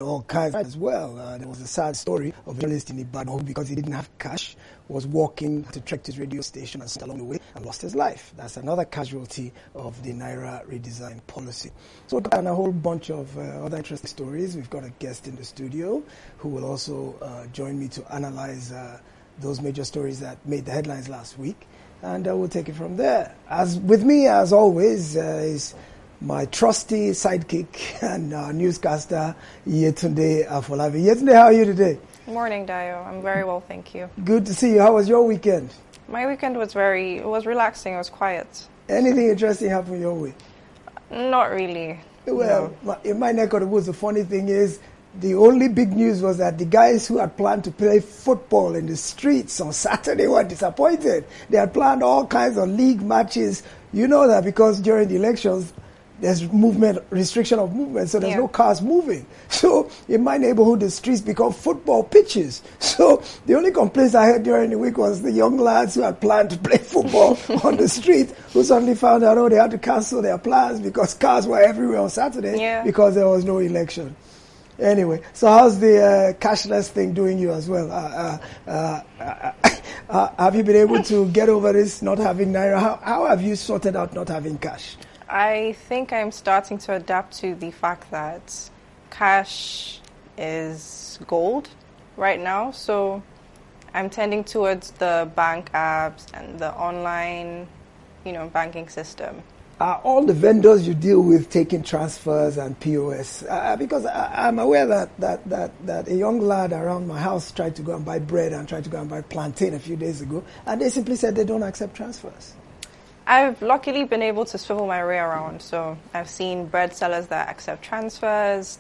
all kinds as well. There was a sad story of a journalist in Ibadan who, because he didn't have cash, was walking to trek to his radio station and along the way and lost his life. That's another casualty of the Naira redesign policy. So we've got a whole bunch of other interesting stories. We've got a guest in the studio who will also join me to analyze those major stories that made the headlines last week. And we'll take it from there. As with me, as always, is my trusty sidekick and newscaster, Yetunde Afolabi. Yetunde, how are you today? Morning, Dayo. I'm very well, thank you. Good to see you. How was your weekend? My weekend was relaxing. It was quiet. Anything interesting happened your way? Not really. Well, no. In my neck of the woods, the funny thing is, the only big news was that the guys who had planned to play football in the streets on Saturday were disappointed. They had planned all kinds of league matches. You know that because during the elections, there's restriction of movement, so there's no cars moving. So in my neighborhood, the streets become football pitches. So the only complaints I heard during the week was the young lads who had planned to play football on the street, who suddenly found out, they had to cancel their plans because cars were everywhere on Saturday because there was no election. Anyway, so how's the cashless thing doing you as well? Have you been able to get over this not having Naira? How have you sorted out not having cash? I think I'm starting to adapt to the fact that cash is gold right now. So I'm tending towards the bank apps and the online, banking system. Are all the vendors you deal with taking transfers and POS? Because I'm aware that a young lad around my house tried to go and buy bread and tried to go and buy plantain a few days ago, and they simply said they don't accept transfers. I've luckily been able to swivel my way around. So I've seen bread sellers that accept transfers,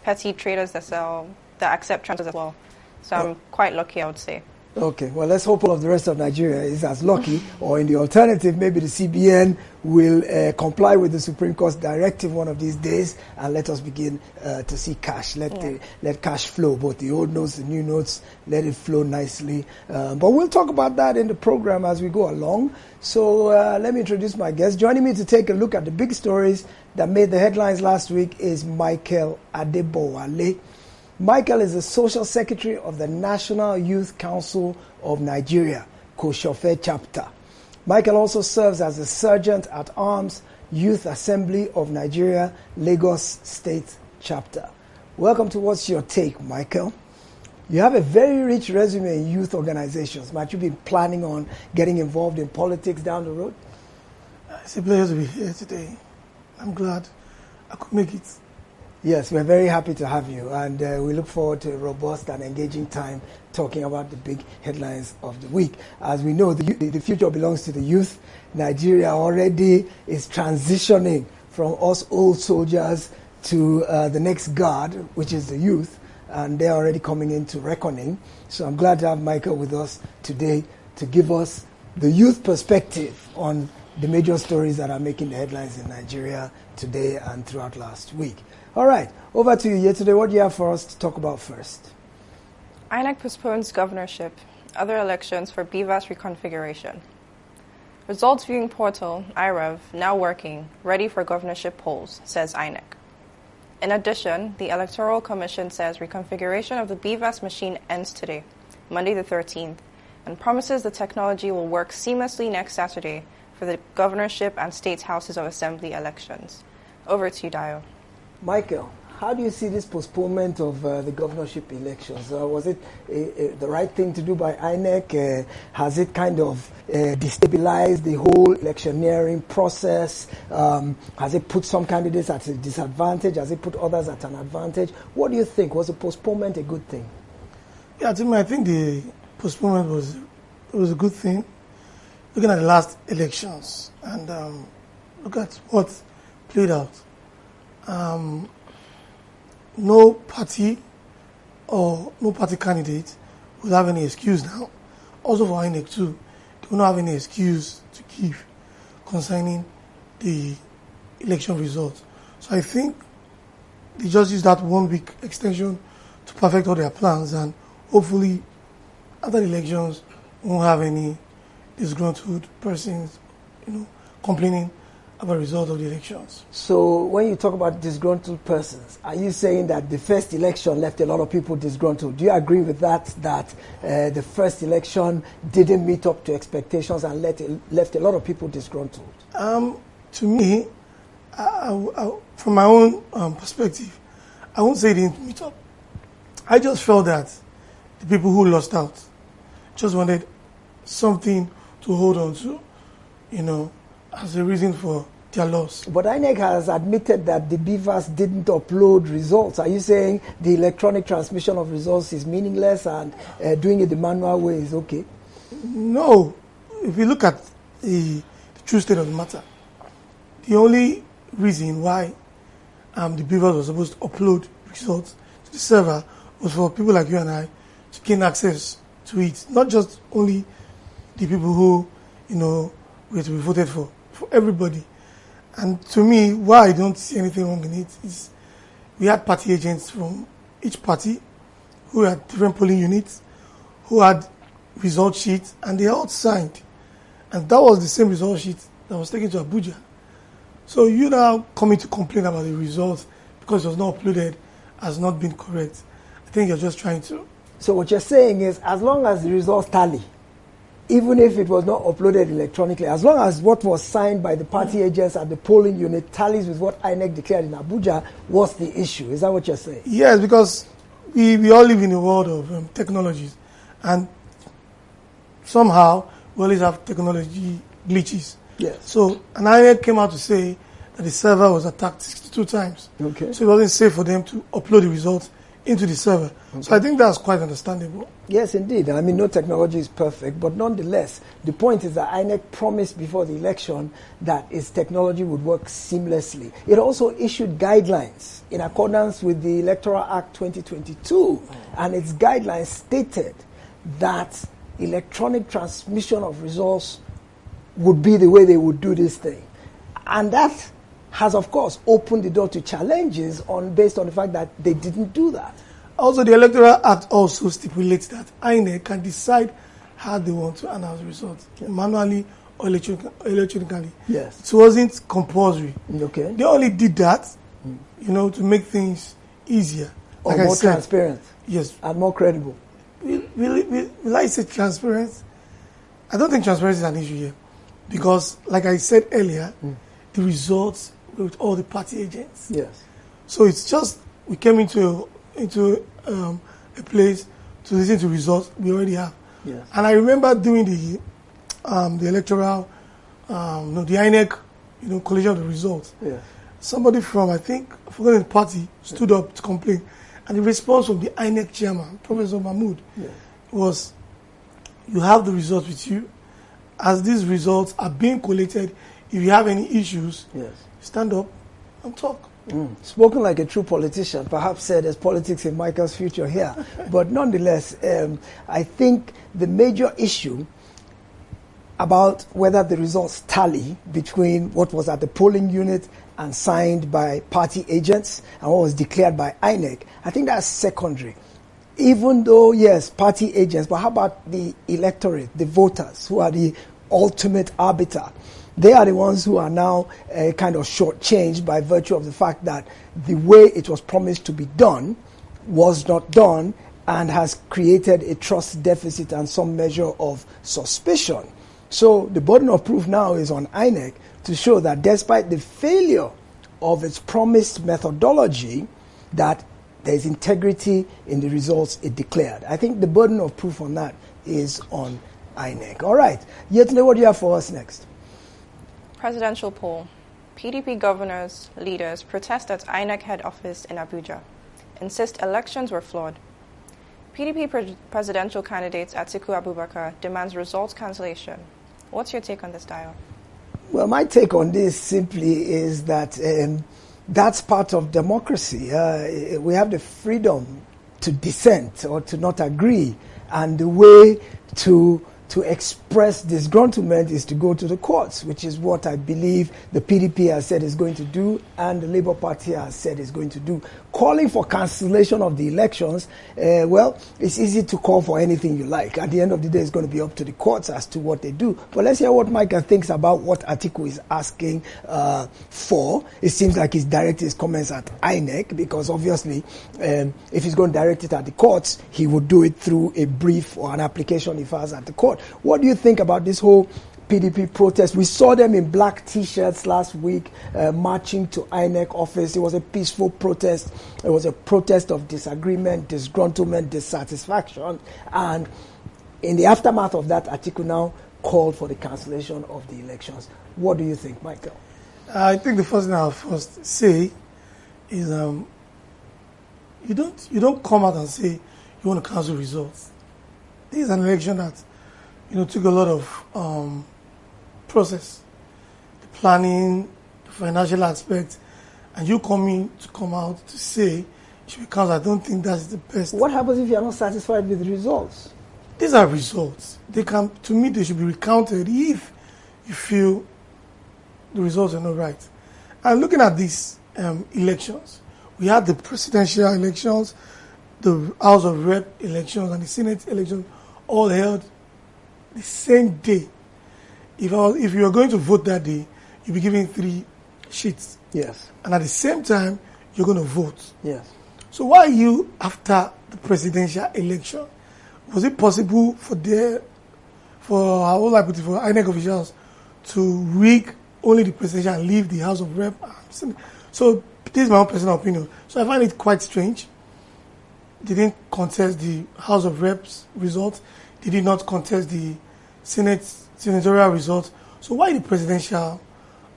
petty traders that accept transfers as well. So I'm quite lucky, I would say. Okay, well, let's hope all of the rest of Nigeria is as lucky, or in the alternative, maybe the CBN will comply with the Supreme Court's directive one of these days and let us begin to see cash. Let cash flow, both the old notes, the new notes, let it flow nicely. But we'll talk about that in the program as we go along. So let me introduce my guest. Joining me to take a look at the big stories that made the headlines last week is Michael Adebowale. Michael is the Social Secretary of the National Youth Council of Nigeria, Koshofe Chapter. Michael also serves as the Sergeant at Arms, Youth Assembly of Nigeria, Lagos State Chapter. Welcome to What's Your Take, Michael? You have a very rich resume in youth organizations. Might you be planning on getting involved in politics down the road? It's a pleasure to be here today. I'm glad I could make it. Yes, we're very happy to have you, and we look forward to a robust and engaging time talking about the big headlines of the week. As we know, the future belongs to the youth. Nigeria already is transitioning from us old soldiers to the next guard, which is the youth, and they're already coming into reckoning. So I'm glad to have Michael with us today to give us the youth perspective on the major stories that are making the headlines in Nigeria today and throughout last week. All right, over to you, Yetunde. What do you have for us to talk about first? INEC postpones governorship, other elections for BVAS reconfiguration. Results viewing portal, IREV, now working, ready for governorship polls, says INEC. In addition, the Electoral Commission says reconfiguration of the BVAS machine ends today, Monday the 13th, and promises the technology will work seamlessly next Saturday for the governorship and state houses of assembly elections. Over to you, Dayo. Michael, how do you see this postponement of the governorship elections? Was it the right thing to do by INEC? Has it kind of destabilized the whole electioneering process? Has it put some candidates at a disadvantage? Has it put others at an advantage? What do you think? Was the postponement a good thing? Yeah, I think the postponement was a good thing. Looking at the last elections and look at what played out. No party or no party candidate will have any excuse now. Also for INEC too, they will not have any excuse to give concerning the election results. So I think they just use that 1 week extension to perfect all their plans, and hopefully after the elections we won't have any disgruntled persons, complaining about the result of the elections. So when you talk about disgruntled persons, are you saying that the first election left a lot of people disgruntled? Do you agree with that, the first election didn't meet up to expectations and left a lot of people disgruntled? To me, from my own perspective, I won't say it didn't meet up. I just felt that the people who lost out just wanted something to hold on to, as a reason for their loss. But INEC has admitted that the BVAS didn't upload results. Are you saying the electronic transmission of results is meaningless and doing it the manual way is okay? No. If you look at the true state of the matter, the only reason why the BVAS was supposed to upload results to the server was for people like you and I to gain access to it. Not just only the people who, were to be voted for everybody. And to me, why I don't see anything wrong in it is we had party agents from each party who had different polling units, who had result sheets, and they all signed. And that was the same result sheet that was taken to Abuja. So you now coming to complain about the results because it was not uploaded has not been correct. I think you're just trying to. So what you're saying is, as long as the results tally, even if it was not uploaded electronically, as long as what was signed by the party agents at the polling unit tallies with what INEC declared in Abuja, what's the issue? Is that what you're saying? Yes, because we all live in a world of technologies, and somehow we always have technology glitches. Yes. So, and INEC came out to say that the server was attacked 62 times. Okay. So it wasn't safe for them to upload the results into the server. Okay. So I think that's quite understandable. Yes, indeed. I mean, no technology is perfect, but nonetheless, the point is that INEC promised before the election that its technology would work seamlessly. It also issued guidelines in accordance with the Electoral Act 2022, and its guidelines stated that electronic transmission of results would be the way they would do this thing. And that has, of course, opened the door to challenges based on the fact that they didn't do that. Also, the Electoral Act also stipulates that INEC can decide how they want to announce results, manually or electronically. Yes. It wasn't compulsory. Okay. They only did that, to make things easier. Or more transparent. Yes. And more credible. Will I say transparent? I don't think transparency is an issue here. Because, like I said earlier, the results were with all the party agents. Yes. So it's just, we came into a place to listen to results we already have. Yes. And I remember doing the electoral, the INEC, collation of the results. Yes. Somebody from, I think, I forgot the party, stood up to complain. And the response from the INEC chairman, Professor Mahmood, was, you have the results with you. As these results are being collated, if you have any issues, stand up and talk. Spoken like a true politician, perhaps said there's politics in Michael's future here. But nonetheless, I think the major issue about whether the results tally between what was at the polling unit and signed by party agents and what was declared by INEC, I think that's secondary. Even though, yes, party agents, but how about the electorate, the voters, who are the ultimate arbiter? They are the ones who are now kind of shortchanged by virtue of the fact that the way it was promised to be done was not done and has created a trust deficit and some measure of suspicion. So the burden of proof now is on INEC to show that despite the failure of its promised methodology, that there is integrity in the results it declared. I think the burden of proof on that is on INEC. All right. Yetunde, what do you have for us next? Presidential poll. PDP governors, leaders protest at INEC head office in Abuja. Insist elections were flawed. PDP presidential candidate Atiku Abubakar demands results cancellation. What's your take on this, Dio? Well, my take on this simply is that that's part of democracy. We have the freedom to dissent or to not agree. And the way to to express disgruntlement is to go to the courts, which is what I believe the PDP has said is going to do and the Labour Party has said is going to do. Calling for cancellation of the elections, well, it's easy to call for anything you like. At the end of the day, it's going to be up to the courts as to what they do. But let's hear what Michael thinks about what Atiku is asking for. It seems like he's directed his comments at INEC because obviously if he's going to direct it at the courts, he would do it through a brief or an application he files at the court. What do you think about this whole PDP protest? We saw them in black T-shirts last week marching to INEC office. It was a peaceful protest. It was a protest of disagreement, disgruntlement, dissatisfaction. And in the aftermath of that, Atiku now called for the cancellation of the elections. What do you think, Michael? I think the first thing I'll first say is you don't come out and say you want to cancel results. This is an election that took a lot of process, the planning, the financial aspect, and you come out to say it should be cancelled. I don't think that's the best. What happens if you are not satisfied with the results? These are results. They should be recounted if you feel the results are not right. And looking at these elections, we had the presidential elections, the House of Rep elections, and the Senate elections all held the same day. If you are going to vote that day, you'll be given 3 sheets. Yes. And at the same time, you're going to vote. Yes. So why are you after the presidential election? Was it possible for INEC officials to rig only the presidential and leave the House of Rep? So this is my own personal opinion. So I find it quite strange. They didn't contest the House of Reps results. They did not contest the senatorial results. So why the presidential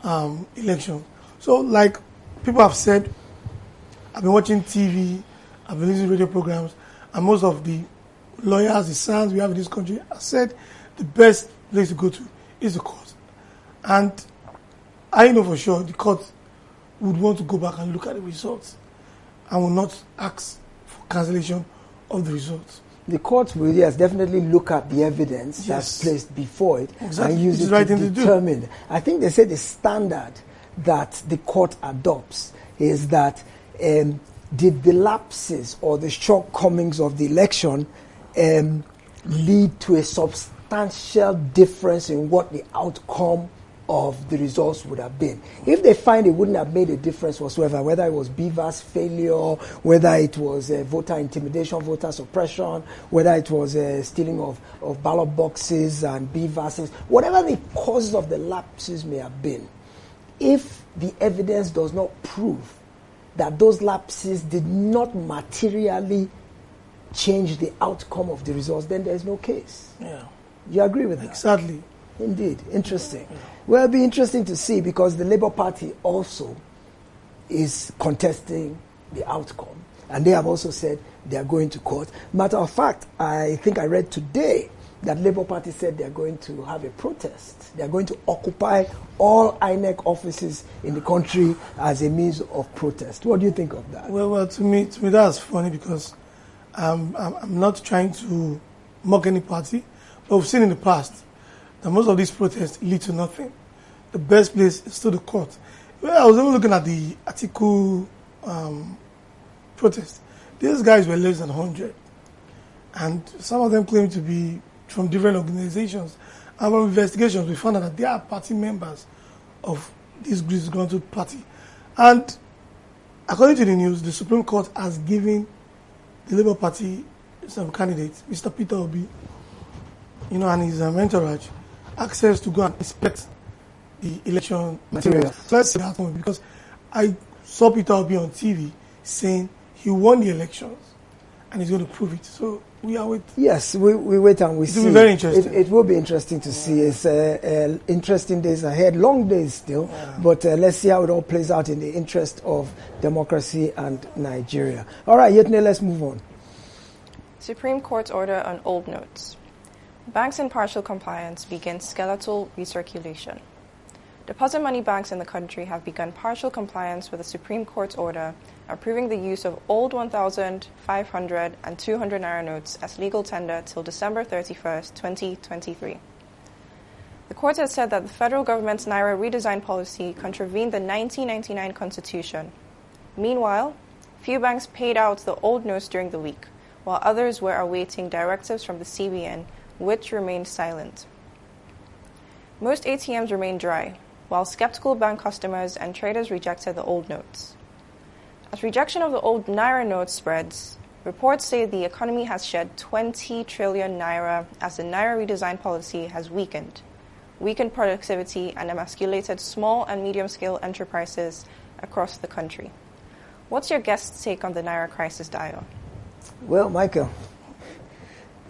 election? So like people have said, I've been watching TV, I've been listening to radio programs, and most of the lawyers, the SANs we have in this country have said the best place to go to is the court. And I know for sure the court would want to go back and look at the results and will not ask for cancellation of the results. The court will, yes, definitely look at the evidence that's placed before it and use it to determine. I think they say the standard that the court adopts is that did the lapses or the shortcomings of the election lead to a substantial difference in what the outcome of the results would have been. If they find it wouldn't have made a difference whatsoever, whether it was BVAS failure, whether it was voter intimidation, voter suppression, whether it was stealing of ballot boxes and BVASs, whatever the causes of the lapses may have been, if the evidence does not prove that those lapses did not materially change the outcome of the results, then there is no case. Yeah. You agree with that? Exactly. Indeed. Interesting. Yeah. Well, it'll be interesting to see because the Labour Party also is contesting the outcome. And they have also said they are going to court. Matter of fact, I think I read today that Labour Party said they are going to have a protest. They are going to occupy all INEC offices in the country as a means of protest. What do you think of that? Well, to me that's funny because I'm not trying to mock any party, but we've seen in the past that most of these protests lead to nothing. The best place is still the court. Well, I was even looking at the Atiku protest. These guys were less than 100. And some of them claim to be from different organizations. And from investigations, we found out that they are party members of this disgruntled party. And according to the news, the Supreme Court has given the Labour Party some candidates, Mr. Peter Obi, and his entourage, access to go and inspect the election materials. Let's see that one because I saw Peter Obi on TV saying he won the elections and he's going to prove it. So we are waiting. Yes, we wait and we see. It will be very interesting. It will be interesting to see. It's interesting days ahead, long days still, but let's see how it all plays out in the interest of democracy and Nigeria. All right, Yetne, let's move on. Supreme Court order on old notes. Banks in partial compliance begin skeletal recirculation. Deposit money banks in the country have begun partial compliance with the Supreme Court's order approving the use of old 1,000, 500, and 200 naira notes as legal tender till December 31st, 2023. The court has said that the federal government's naira redesign policy contravened the 1999 Constitution. Meanwhile, few banks paid out the old notes during the week, while others were awaiting directives from the CBN, which remained silent. Most ATMs remained dry, while skeptical bank customers and traders rejected the old notes. As rejection of the old naira notes spreads, reports say the economy has shed 20 trillion naira as the naira redesign policy has weakened productivity and emasculated small and medium-scale enterprises across the country. What's your guest's take on the naira crisis, Dio? Well, Michael,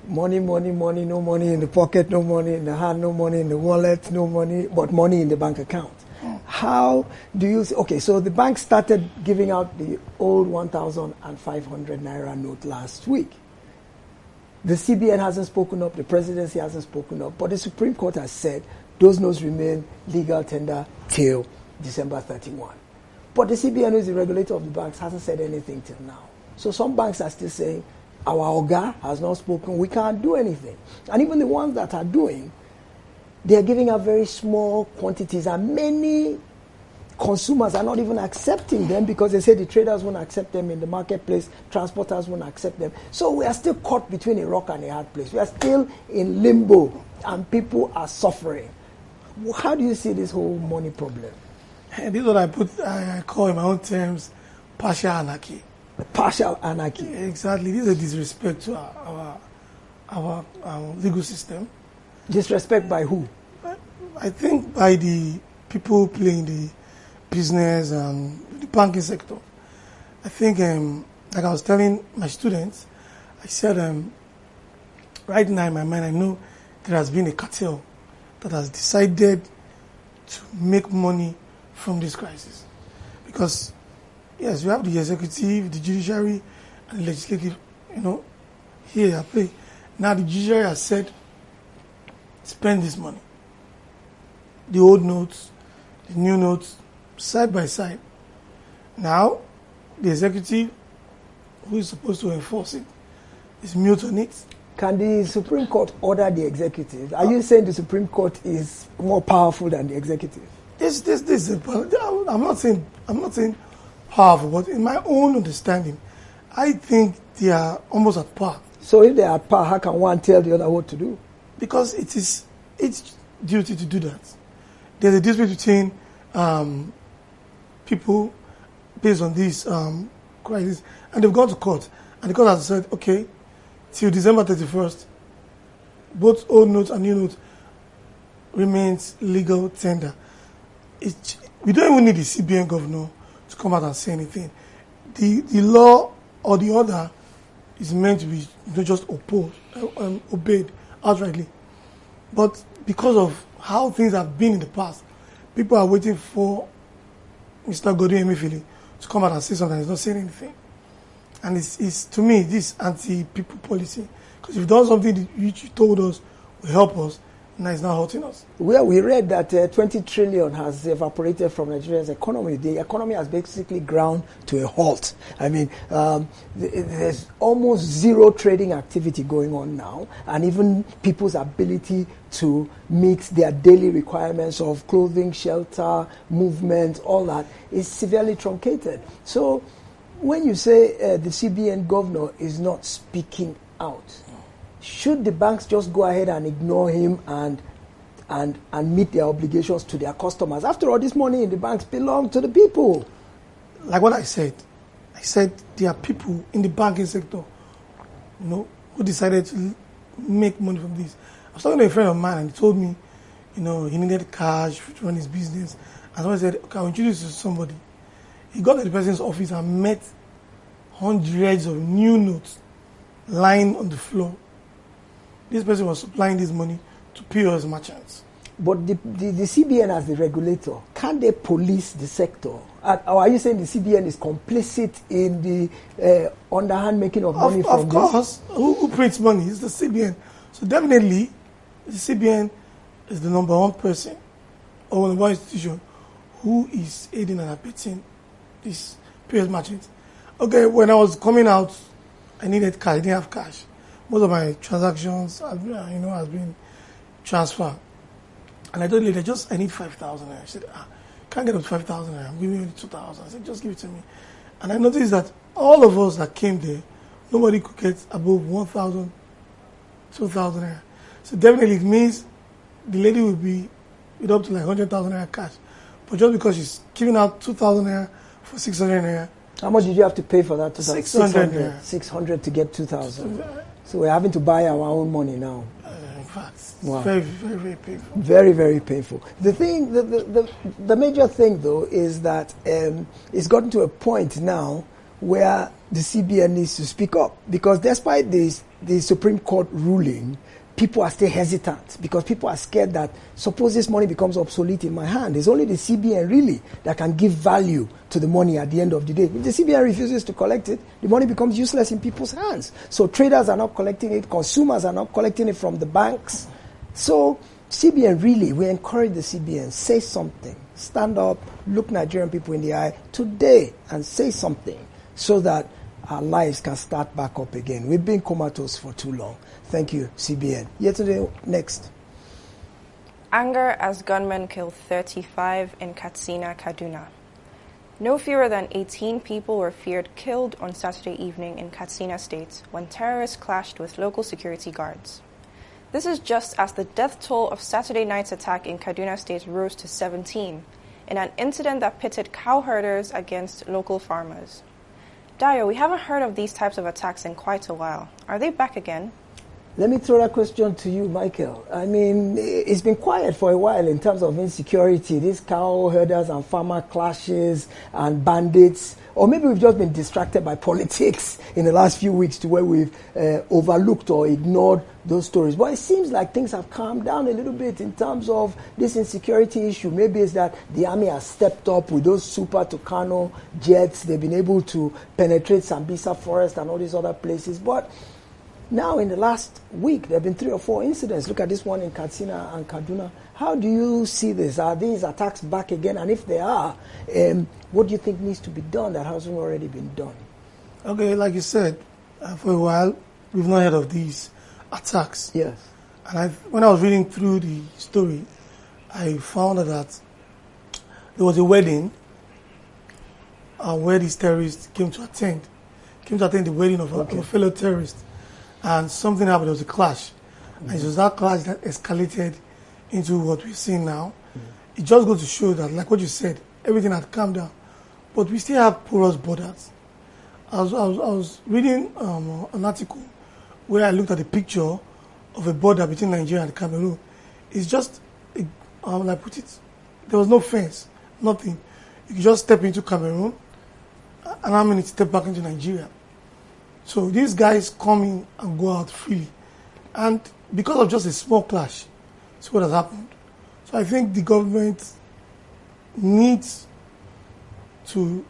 money, no money in the pocket, no money in the hand, no money in the wallet, no money, but money in the bank account. How do you... Okay, so the bank started giving out the old 1,500 naira note last week. The CBN hasn't spoken up, the presidency hasn't spoken up, but the Supreme Court has said those notes remain legal tender till December 31. But the CBN, who is the regulator of the banks, hasn't said anything till now. So some banks are still saying, our Oga has not spoken, we can't do anything. And even the ones that are doing, they are giving out very small quantities, and many consumers are not even accepting them because they say the traders won't accept them in the marketplace, transporters won't accept them. So we are still caught between a rock and a hard place. We are still in limbo, and people are suffering. How do you see this whole money problem? And this is what I call in my own terms, partial anarchy. Partial anarchy. Exactly. This is a disrespect to our legal system. Disrespect by who? I think by the people playing the business and the banking sector. I think, like I was telling my students, I said, right now in my mind, I know there has been a cartel that has decided to make money from this crisis. Because, yes, you have the executive, the judiciary, and the legislative, here at play. Now the judiciary has said, spend this money. The old notes, the new notes, side by side. Now, the executive, who is supposed to enforce it, is mute on it. Can the Supreme Court order the executive? Are you saying the Supreme Court is more powerful than the executive? I'm not saying powerful, but in my own understanding, I think they are almost at par. So if they are at par, how can one tell the other what to do? Because it is its duty to do that. There's a dispute between people based on this crisis, and they've gone to court, and the court has said, okay, till December 31st, both old notes and new notes remains legal tender. We don't even need the CBN governor to come out and say anything. The law or the order is meant to be just obeyed outrightly. But because of how things have been in the past, people are waiting for Mr. Godwin Emefiele to come out and say something. He's not saying anything. And it's to me, this anti-people policy. Because if you've done something which you told us will help us, now it's not hurting us. Well, we read that 20 trillion has evaporated from Nigeria's economy. The economy has basically ground to a halt. I mean, there's almost zero trading activity going on now, and even people's ability to meet their daily requirements of clothing, shelter, movement, all that is severely truncated. So when you say the CBN governor is not speaking out, should the banks just go ahead and ignore him and meet their obligations to their customers? After all, this money in the banks belongs to the people. Like what I said there are people in the banking sector, who decided to make money from this. I was talking to a friend of mine, and he told me, he needed cash to run his business. And someone said, okay, I'll introduce you to somebody. He got to the person's office and met hundreds of new notes lying on the floor. This person was supplying this money to POS merchants. But the CBN as the regulator, can they police the sector? Or are you saying the CBN is complicit in the underhand making of money from this? Of course. Who prints money? It's the CBN. So definitely, the CBN is the number one person or number one institution who is aiding and abetting this POS merchants. Okay, when I was coming out, I needed cash. I didn't have cash. Most of my transactions, has been transferred. And I told the lady, I need 5,000. She said, can't get up to 5,000. I'm giving you 2,000. I said, just give it to me. And I noticed that all of us that came there, nobody could get above 1,000, 2,000. So definitely it means the lady will be with up to like 100,000 cash. But just because she's giving out 2,000 for 600. How much did you have to pay for that? 600. 600 to get 2,000. So we're having to buy our own money now. In fact, it's Wow. very, very, very painful. Very, very painful. The thing, the major thing though is that it's gotten to a point now where the CBN needs to speak up, because despite the Supreme Court ruling, people are still hesitant because people are scared that suppose this money becomes obsolete in my hand. It's only the CBN really that can give value to the money at the end of the day. If the CBN refuses to collect it, the money becomes useless in people's hands. So traders are not collecting it, consumers are not collecting it from the banks. So CBN really, we encourage the CBN, say something, stand up, look Nigerian people in the eye today and say something so that our lives can start back up again. We've been comatose for too long. Thank you, CBN. Yesterday, next. Anger as gunmen kill 35 in Katsina, Kaduna. No fewer than 18 people were feared killed on Saturday evening in Katsina State when terrorists clashed with local security guards. This is just as the death toll of Saturday night's attack in Kaduna State rose to 17 in an incident that pitted cow herders against local farmers. Dayo, we haven't heard of these types of attacks in quite a while. Are they back again? Let me throw that question to you, Michael. I mean, it's been quiet for a while in terms of insecurity, these cow herders and farmer clashes and bandits. Or maybe we've just been distracted by politics in the last few weeks to where we've overlooked or ignored those stories. But it seems like things have calmed down a little bit in terms of this insecurity issue. Maybe it's that the army has stepped up with those Super Tucano jets. They've been able to penetrate Sambisa Forest and all these other places. But now, in the last week, there have been 3 or 4 incidents. Look at this one in Katsina and Kaduna. How do you see this? Are these attacks back again? And if they are, what do you think needs to be done that hasn't already been done? Okay, like you said, for a while, we've not heard of these attacks. Yes. And when I was reading through the story, I found out that there was a wedding where these terrorists came to attend the wedding of a fellow terrorist. And something happened, there was a clash. Mm-hmm. And it was that clash that escalated into what we're seeing now. Mm-hmm. It just goes to show that, like what you said, everything had calmed down. But we still have porous borders. I was reading an article where I looked at a picture of a border between Nigeria and Cameroon. It's just, I put it, there was no fence, nothing. You could just step into Cameroon, and how many step back into Nigeria. So these guys come in and go out freely. And because of just a small clash, that's what has happened. So I think the government needs to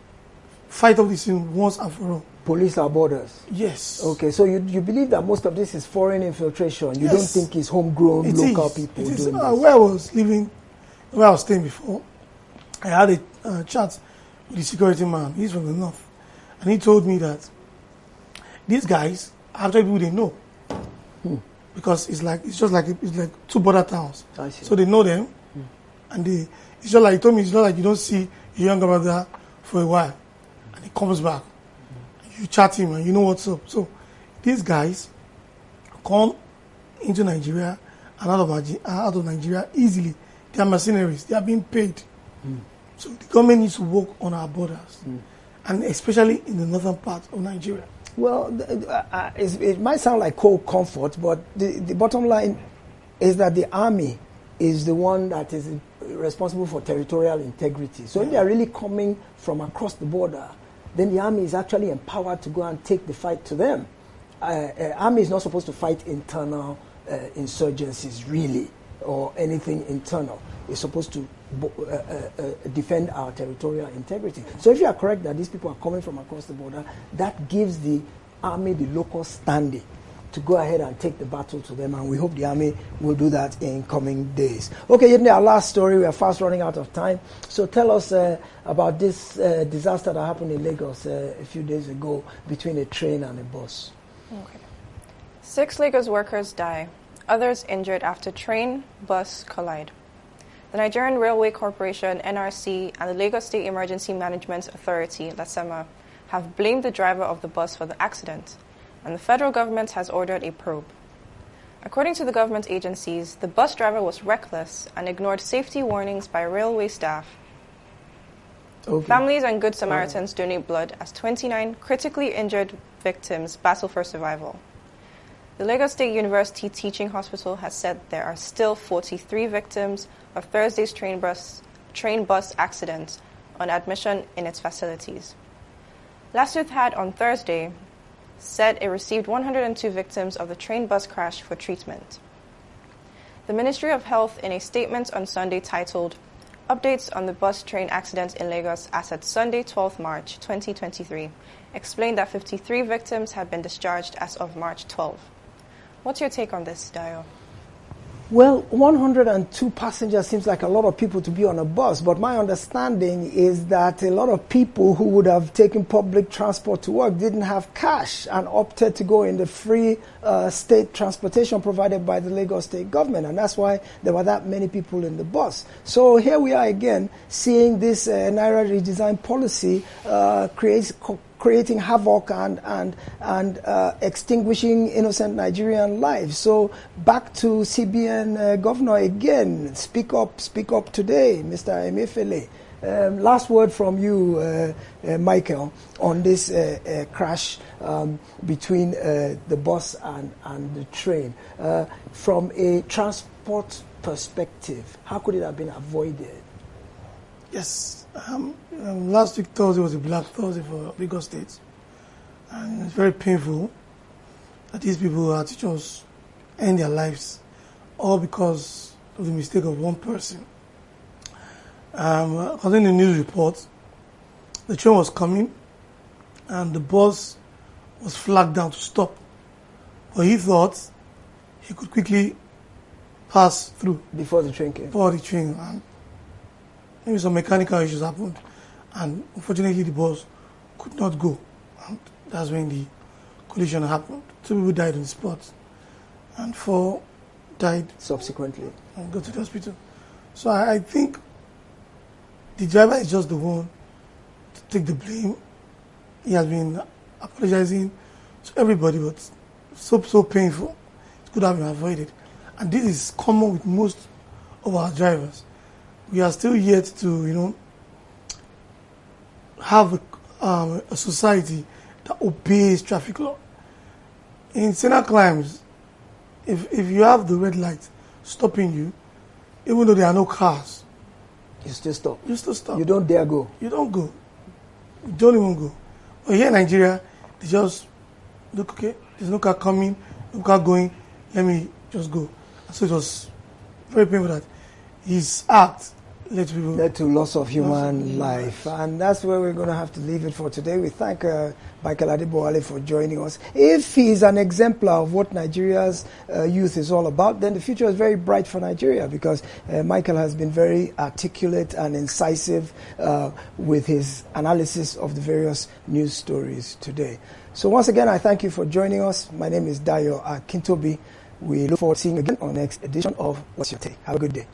fight off this thing once and for all. Police our borders. Yes. Okay, so you believe that most of this is foreign infiltration. You Yes. don't think it's homegrown, local people It is. doing this? Where I was living, where I was staying before, I had a chat with the security man. He's from the north. And he told me that these guys are actually people they know. Because it's like 2 border towns. I see. So they know them. And it's just like, he told me, it's not like you don't see your younger brother for a while. And he comes back. You chat him and you know what's up. So these guys come into Nigeria and out of Nigeria easily. They are mercenaries. They are being paid. So the government needs to work on our borders. And especially in the northern part of Nigeria. Well, it might sound like cold comfort, but the bottom line is that the army is the one that is responsible for territorial integrity. So if they are really coming from across the border, then the army is actually empowered to go and take the fight to them. Army is not supposed to fight internal insurgencies, really, or anything internal. It's supposed to defend our territorial integrity. So if you are correct that these people are coming from across the border, that gives the army the local standing to go ahead and take the battle to them, and we hope the army will do that in coming days. Okay, Yedne, our last story. We are fast running out of time. So tell us about this disaster that happened in Lagos a few days ago between a train and a bus. Okay. 6 Lagos workers die, others injured after train-bus collide. The Nigerian Railway Corporation, NRC, and the Lagos State Emergency Management Authority, LASEMA, have blamed the driver of the bus for the accident, and the federal government has ordered a probe. According to the government agencies, the bus driver was reckless and ignored safety warnings by railway staff. Okay. Families and Good Samaritans donate blood as 29 critically injured victims battle for survival. The Lagos State University Teaching Hospital has said there are still 43 victims of Thursday's train bus accident on admission in its facilities. Last Youth had on Thursday said it received 102 victims of the train bus crash for treatment. The Ministry of Health, in a statement on Sunday titled Updates on the Bus Train Accident in Lagos as at Sunday, 12 March 2023, explained that 53 victims had been discharged as of March 12. What's your take on this, Dio? Well, 102 passengers seems like a lot of people to be on a bus, but my understanding is that a lot of people who would have taken public transport to work didn't have cash and opted to go in the free state transportation provided by the Lagos state government, and that's why there were that many people in the bus. So here we are again seeing this Naira redesign policy creating havoc and extinguishing innocent Nigerian lives. So back to CBN Governor again. Speak up today, Mr. Emefiele. Last word from you, Michael, on this crash between the bus and the train. From a transport perspective, how could it have been avoided? Yes. Last week Thursday was a Black Thursday for Lagos State, and it's very painful that these people, our teachers, end their lives all because of the mistake of one person. According to the news report, the train was coming and the bus was flagged down to stop, but he thought he could quickly pass through before the train came. And maybe some mechanical issues happened, and unfortunately the bus could not go. And that's when the collision happened. 2 people died on the spot, and 4 died subsequently and got to the hospital. So I think the driver is just the one to take the blame. He has been apologizing to everybody, but so painful. It could have been avoided. And this is common with most of our drivers. We are still yet to, have a society that obeys traffic law. In Senate climes, if you have the red light stopping you, even though there are no cars, you still stop. You still stop. You don't dare go. You don't go. You don't even go. But here in Nigeria, they just look, okay, there's no car coming, no car going, let me just go. So it was very painful that his act led to loss of human life. And that's where we're going to have to leave it for today. We thank Michael Adebowale for joining us. If he's an exemplar of what Nigeria's youth is all about, then the future is very bright for Nigeria, because Michael has been very articulate and incisive with his analysis of the various news stories today. So once again, I thank you for joining us. My name is Dayo Akintobi. We look forward to seeing you again on the next edition of What's Your Take. Have a good day.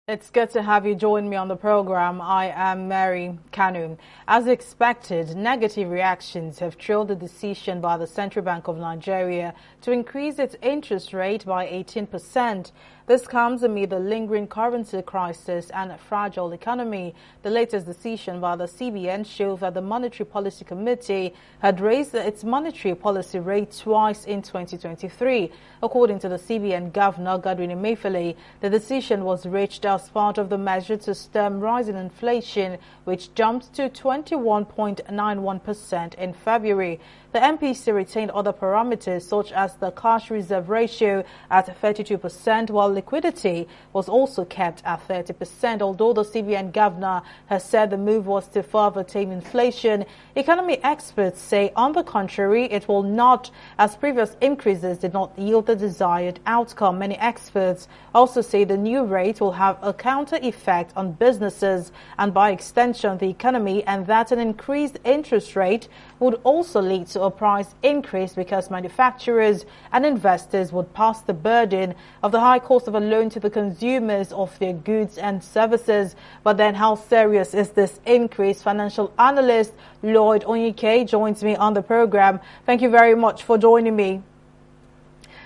It's good to have you join me on the program. I am Mary Kanu. As expected, negative reactions have trailed the decision by the Central Bank of Nigeria to increase its interest rate by 18%. This comes amid the lingering currency crisis and a fragile economy. The latest decision by the CBN showed that the Monetary Policy Committee had raised its monetary policy rate twice in 2023. According to the CBN Governor, Godwin Emefiele, the decision was reached as part of the measure to stem rising inflation, which jumped to 21.91% in February. The MPC retained other parameters such as the cash reserve ratio at 32%, while liquidity was also kept at 30%. Although the CBN governor has said the move was to further tame inflation, economy experts say, on the contrary, it will not, as previous increases did not yield the desired outcome. Many experts also say the new rate will have a counter effect on businesses and by extension the economy, and that an increased interest rate would also lead to a price increase because manufacturers and investors would pass the burden of the high cost of a loan to the consumers of their goods and services. But then how serious is this increase? Financial analyst Lloyd Onyike joins me on the program. Thank you very much for joining me.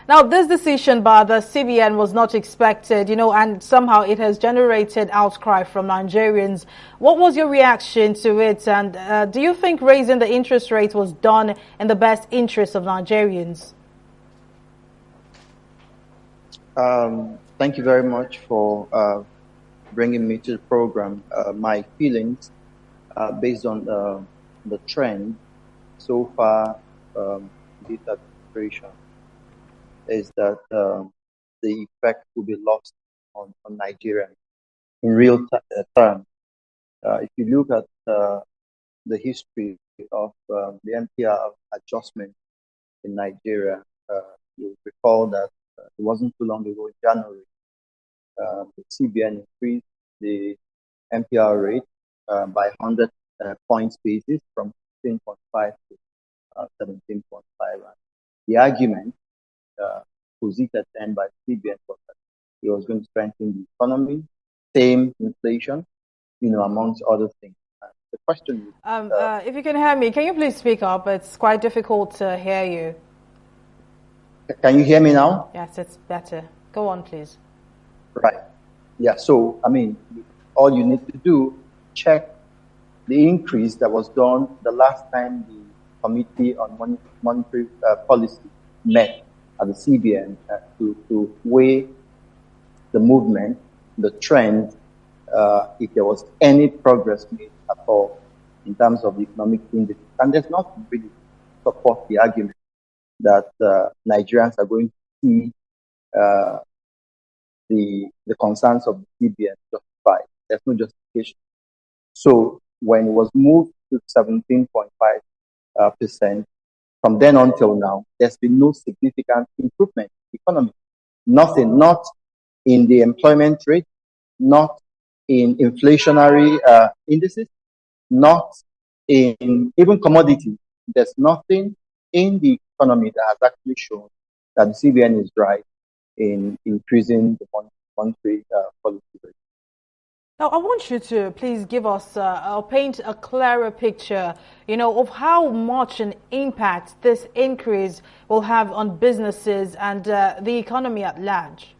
Now, this decision by the CBN was not expected, and somehow it has generated outcry from Nigerians. What was your reaction to it? And do you think raising the interest rate was done in the best interest of Nigerians? Thank you very much for bringing me to the program. My feelings, based on the trend so far, this administration, is that the effect will be lost on Nigeria in real terms. If you look at the history of the MPR adjustment in Nigeria, you'll recall that it wasn't too long ago in January, the CBN increased the MPR rate by 100 points basis from 16.5 to 17.5. The argument posited then by CBN was that it was going to strengthen the economy, tame inflation, amongst other things. The question is, if you can hear me, can you please speak up? It's quite difficult to hear you. Can you hear me now? Yes, it's better. Go on, please. Right. Yeah. So, all you need to do, check the increase that was done the last time the Committee on Monetary Policy met at the CBN to weigh the movement, the trend, if there was any progress made at all in terms of the economic indices. And there's nothing really support the argument that Nigerians are going to see the concerns of the CBN justified. There's no justification. So when it was moved to 17.5%, from then until now, there's been no significant improvement in the economy. Nothing, not in the employment rate, not in inflationary indices, not in even commodities. There's nothing in the economy that has actually shown that the CBN is right in increasing the monetary policy rate. Now, I want you to please give us or paint a clearer picture, of how much an impact this increase will have on businesses and the economy at large.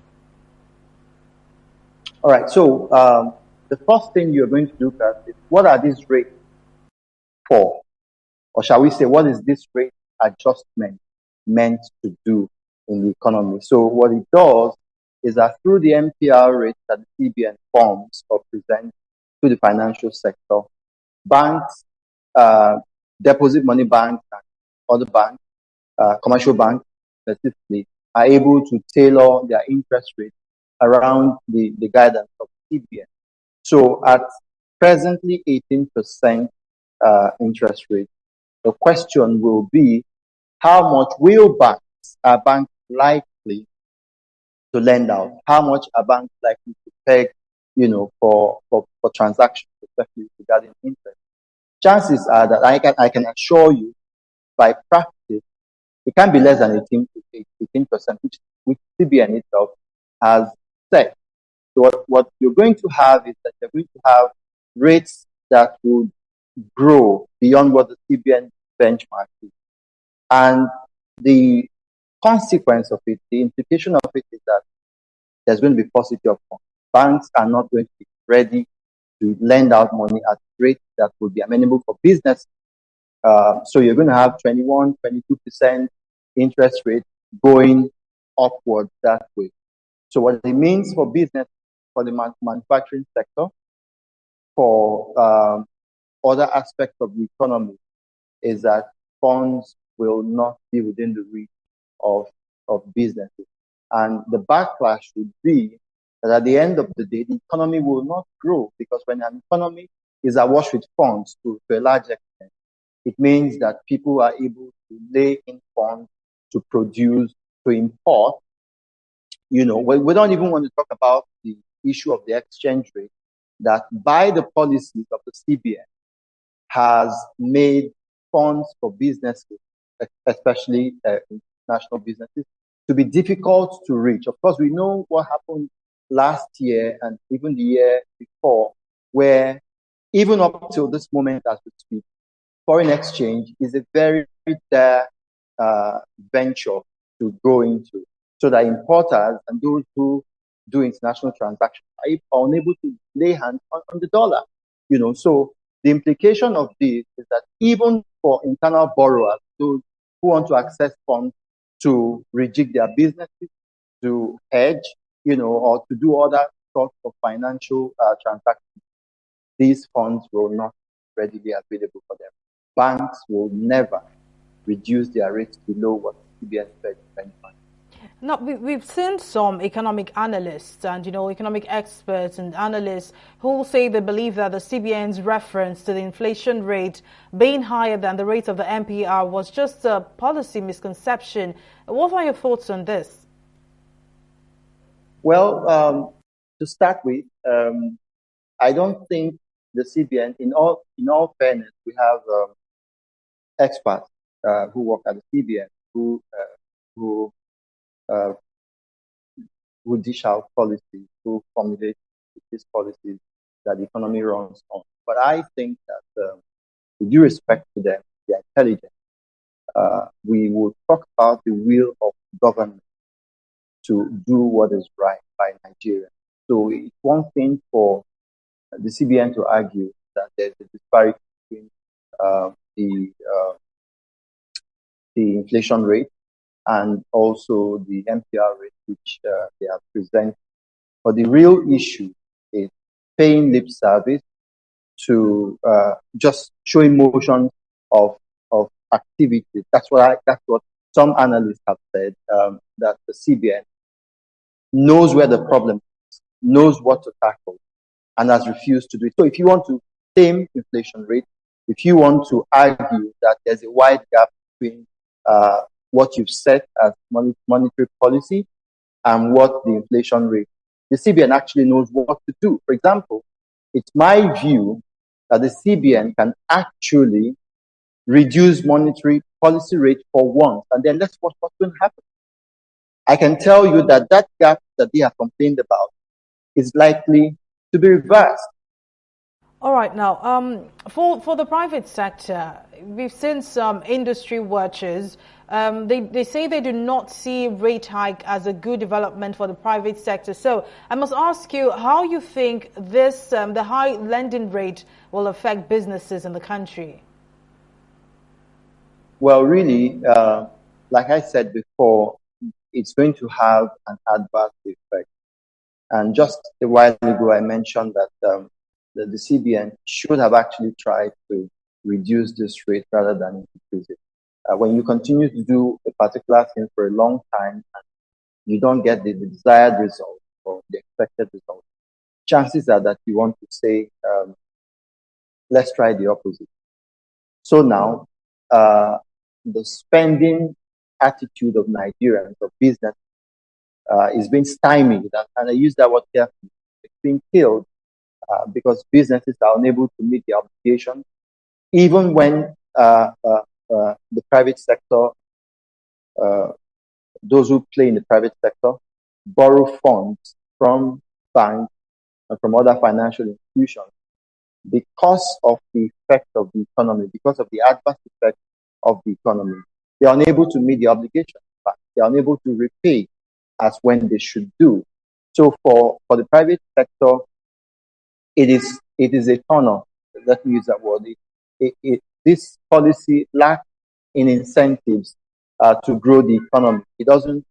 All right. So the first thing you're going to look at is, what are these rates for? Or shall we say, what is this rate adjustment meant to do in the economy? So what it does is that through the MPR rate that the CBN forms or presents to the financial sector, banks, deposit money banks, and other banks, commercial banks specifically, are able to tailor their interest rate around the guidance of CBN. So at presently 18% interest rate, the question will be, how much are banks likely to lend out? How much are banks likely to peg, for transactions, especially regarding interest? Chances are that I can assure you, by practice, it can be less than 18%, which CBN itself has said. So what you're going to have is that you're going to have rates that would grow beyond what the CBN benchmark is. And the consequence of it, the implication of it is that there's going to be paucity of funds. Banks are not going to be ready to lend out money at rates that would be amenable for business. So you're going to have 21, 22% interest rate going upward that way. So what it means for business, for the manufacturing sector, for other aspects of the economy, is that funds will not be within the reach of businesses. And the backlash would be that at the end of the day, the economy will not grow, because when an economy is awash with funds to a large extent, it means that people are able to lay in funds to produce, to import. We don't even want to talk about the issue of the exchange rate, that by the policies of the CBN has made funds for businesses, especially international businesses, to be difficult to reach. Of course, we know what happened last year and even the year before, where even up till this moment as we speak, foreign exchange is a very dire venture to go into, so that importers and those who do international transactions are unable to lay hands on the dollar. So the implication of this is that even for internal borrowers, those who want to access funds to rejig their businesses, to hedge, or to do other sorts of financial transactions, these funds will not be readily available for them. Banks will never reduce their rates below what CBN Fed benchmark. Now, we've seen some economic analysts and, economic experts and analysts who say they believe that the CBN's reference to the inflation rate being higher than the rate of the MPR was just a policy misconception. What are your thoughts on this? Well, to start with, I don't think the CBN, in all fairness, we have experts who work at the CBN who dish out policies, who formulate these policies that the economy runs on. But I think that, with due respect to them, they're intelligent. We will talk about the will of government to do what is right by Nigeria. So it's one thing for the CBN to argue that there's a disparity between the inflation rate and also the MPR rate, which they have presented. But the real issue is paying lip service to just showing motion of activity. That's what some analysts have said, that the CBN knows where the problem is, knows what to tackle, and has refused to do it. So if you want to tame inflation rate, if you want to argue that there's a wide gap between what you've set as monetary policy and what the inflation rate, the CBN actually knows what to do. For example, it's my view that the CBN can actually reduce monetary policy rate for once, and then let's watch what's going to happen. I can tell you that gap that they have complained about is likely to be reversed. All right, now, for the private sector, we've seen some industry watchers. They say they do not see rate hike as a good development for the private sector. So I must ask you how you think this, the high lending rate will affect businesses in the country. Well, really, like I said before, it's going to have an adverse effect. And just a while ago, I mentioned that the CBN should have actually tried to reduce this rate rather than increase it. When you continue to do a particular thing for a long time and you don't get the desired result or the expected result, chances are that you want to say, let's try the opposite. So now, the spending attitude of Nigerians, of business, is being stymied, and I use that word carefully. It's being killed because businesses are unable to meet their obligations, even when the private sector, those who play in the private sector, borrow funds from banks and from other financial institutions, because of the effect of the economy, because of the adverse effect of the economy, they are unable to meet the obligation. They are unable to repay as when they should do. So for the private sector, it is a turn-off. Let me use that word. This policy lacks in incentives to grow the economy. It doesn't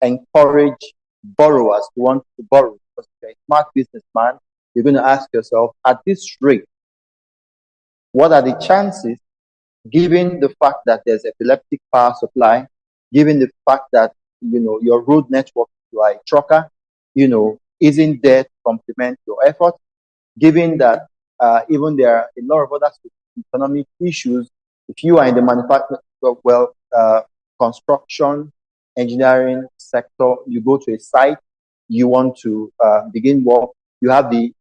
encourage borrowers to want to borrow. Because if you're a smart businessman, you're going to ask yourself, at this rate, what are the chances, given the fact that there's epileptic power supply, given the fact that, your road network, you are a trucker, isn't there to complement your effort, given that even there are a lot of other economic issues. If you are in the manufacturing, construction, engineering sector, you go to a site, you want to begin work, you have the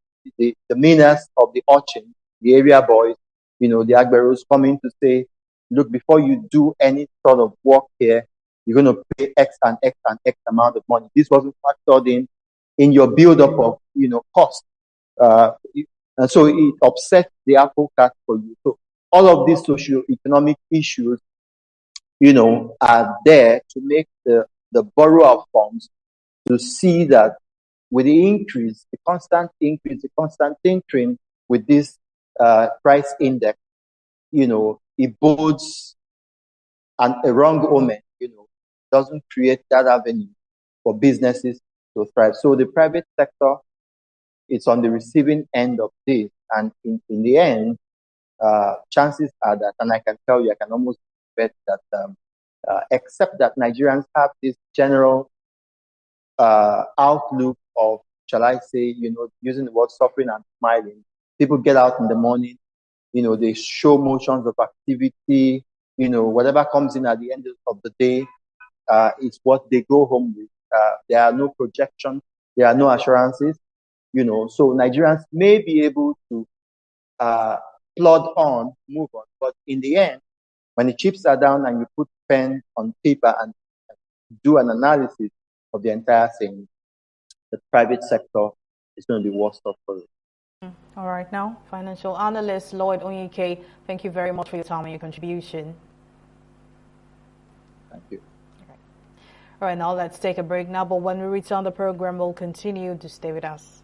meanest of the urchin, the area boys, the agberos coming to say, look, before you do any sort of work here, you're going to pay X and X and X amount of money. This wasn't factored in your build-up of, cost. And so it upsets the apple cart for you. So all of these socio-economic issues, are there to make the borrower of funds to see that with the increase, the constant increase, the constant tinkering with this price index, it bodes a wrong omen, doesn't create that avenue for businesses to thrive. So the private sector, it's on the receiving end of this. And in the end, chances are that, and I can tell you, I can almost bet that, except that Nigerians have this general outlook of, shall I say, using the word suffering and smiling. People get out in the morning, they show motions of activity, whatever comes in at the end of the day is what they go home with. There are no projections, there are no assurances, so Nigerians may be able to plod on, move on, but in the end, when the chips are down and you put pen on paper and do an analysis of the entire thing, the private sector is going to be worse off for it. All right, now, financial analyst Lloyd Onyike, thank you very much for your time and your contribution. Thank you. All right, now let's take a break now, but when we return the program, we'll continue to stay with us.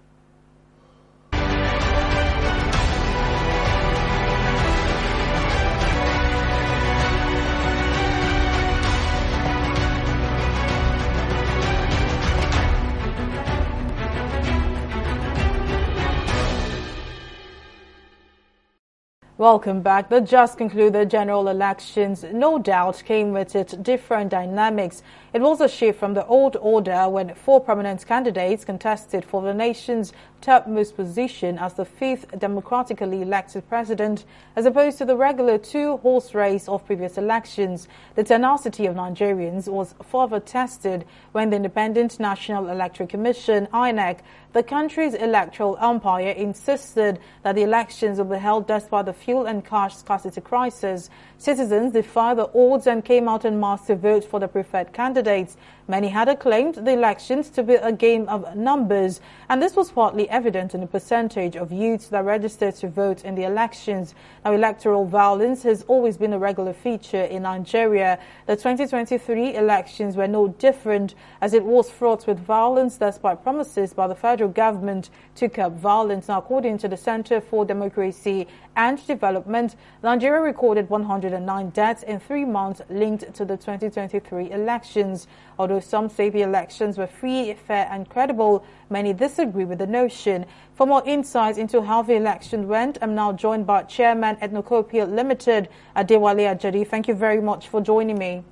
Welcome back. The just concluded general elections no doubt came with its different dynamics. It was a shift from the old order when 4 prominent candidates contested for the nation's topmost position as the 5th democratically elected president, as opposed to the regular 2-horse race of previous elections. The tenacity of Nigerians was further tested when the Independent National Electoral Commission, INEC, the country's electoral umpire, insisted that the elections will be held despite the fuel and cash scarcity crisis. Citizens defied the odds and came out en masse to vote for the preferred candidates. Many had acclaimed the elections to be a game of numbers, and this was partly evident in the percentage of youths that registered to vote in the elections. Now, electoral violence has always been a regular feature in Nigeria. The 2023 elections were no different, as it was fraught with violence despite promises by the federal government to curb violence. Now, according to the Center for Democracy and Development, Nigeria recorded 109 deaths in 3 months linked to the 2023 elections. Although some say the elections were free, fair and credible, many disagree with the notion. For more insights into how the election went, I'm now joined by Chairman Ethnocopia Limited, Adewale Ajadi. Thank you very much for joining me.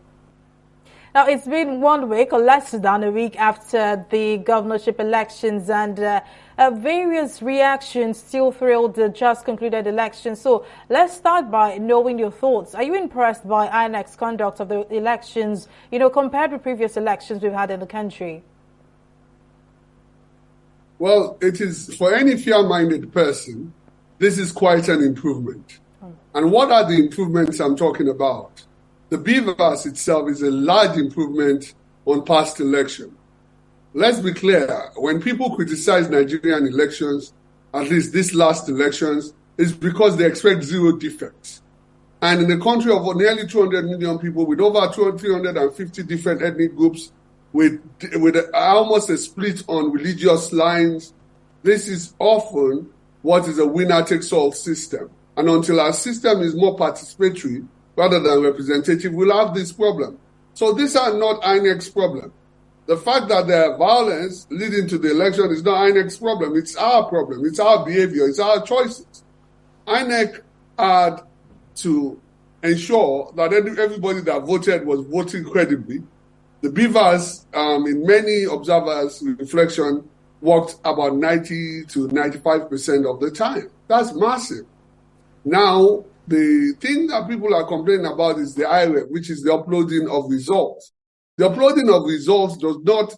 Now, it's been 1 week or less than a week after the governorship elections, and various reactions still thrilled the just concluded election. So let's start by knowing your thoughts. Are you impressed by INEC's conduct of the elections, compared with previous elections we've had in the country? Well, it is, for any fair-minded person, this is quite an improvement. And what are the improvements I'm talking about? The BVAS itself is a large improvement on past election. let's be clear. When people criticize Nigerian elections, at least these last elections, it's because they expect zero defects. And in a country of nearly 200 million people with over 350 different ethnic groups, with almost a split on religious lines, this is often what is a winner-takes-all system. And until our system is more participatory rather than representative, we'll have this problem. So these are not INEC's problem. The fact that there are violence leading to the election is not INEC's problem. It's our problem. It's our behavior. It's our choices. INEC had to ensure that everybody that voted was voting credibly. The Beavers, in many observers' reflection, worked about 90 to 95% of the time. That's massive. Now, the thing that people are complaining about is the IREV, which is the uploading of results. The uploading of results does not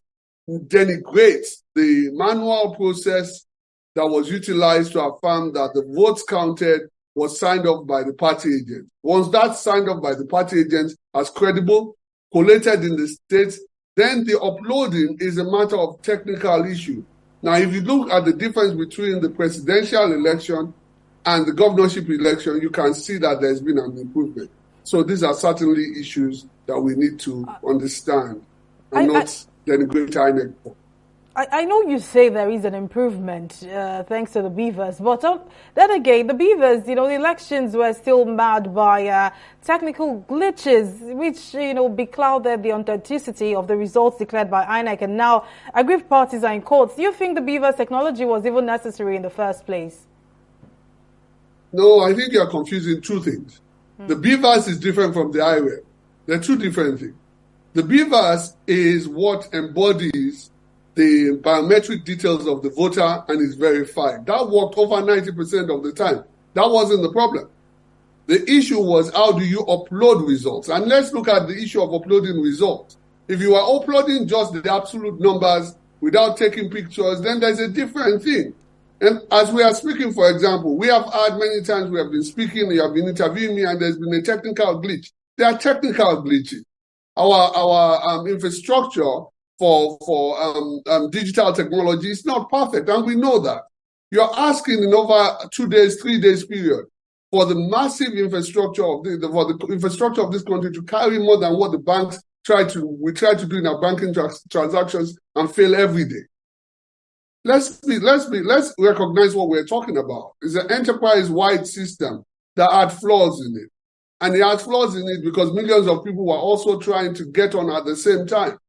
denigrate the manual process that was utilized to affirm that the votes counted was signed off by the party agent. Once that's signed off by the party agent as credible, collated in the states, then the uploading is a matter of technical issue. Now, if you look at the difference between the presidential election and the governorship election, you can see that there's been an improvement. So these are certainly issues that we need to understand and not denigrate INEC for. I know you say there is an improvement thanks to the Beavers, but then again, the Beavers, the elections were still marred by technical glitches, which, beclouded the authenticity of the results declared by INEC, and now aggrieved parties are in court. Do you think the Beavers technology was even necessary in the first place? No, I think you are confusing two things. The Beavers is different from the IREV. They're two different things. The Beavers is what embodies the biometric details of the voter and is verified. That worked over 90% of the time. That wasn't the problem. The issue was, how do you upload results? And let's look at the issue of uploading results. If you are uploading just the absolute numbers without taking pictures, then there's a different thing. And as we are speaking, for example, we have had many times we have been speaking, you have been interviewing me, and there's been a technical glitch. There are technical glitches. Our infrastructure for digital technology is not perfect, and we know that. You're asking in over 2 days, 3 days period for the massive infrastructure of the infrastructure of this country to carry more than what the banks try to do in our banking transactions and fail every day. Let's recognize what we're talking about. It's an enterprise-wide system that had flaws in it. And it had flaws in it because millions of people were also trying to get on at the same time.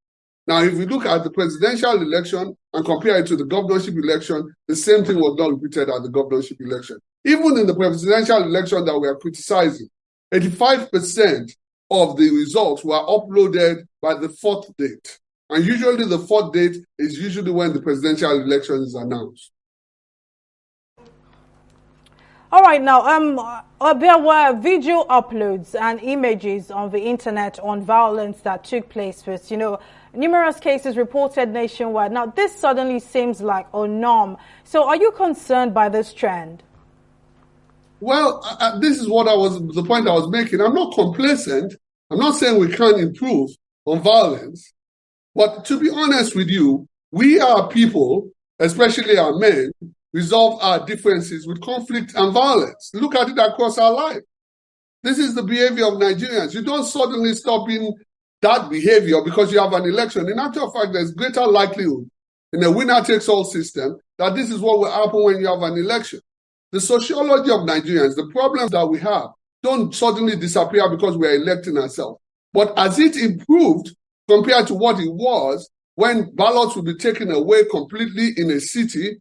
Now, if we look at the presidential election and compare it to the governorship election, the same thing was not repeated at the governorship election. Even in the presidential election that we are criticizing, 85% of the results were uploaded by the fourth date. And usually the fourth date is usually when the presidential election is announced. All right, now, there were video uploads and images on the internet on violence that took place with, numerous cases reported nationwide. Now, this suddenly seems like a norm. So are you concerned by this trend? Well, this is the point I was making. I'm not complacent. I'm not saying we can't improve on violence. But to be honest with you, we are people, especially our men, resolve our differences with conflict and violence. Look at it across our life. This is the behavior of Nigerians. You don't suddenly stop in that behavior because you have an election. In actual fact, there's greater likelihood in a winner-takes-all system that this is what will happen when you have an election. The sociology of Nigerians, the problems that we have, don't suddenly disappear because we are electing ourselves. But as it improved compared to what it was, when ballots will be taken away completely in a city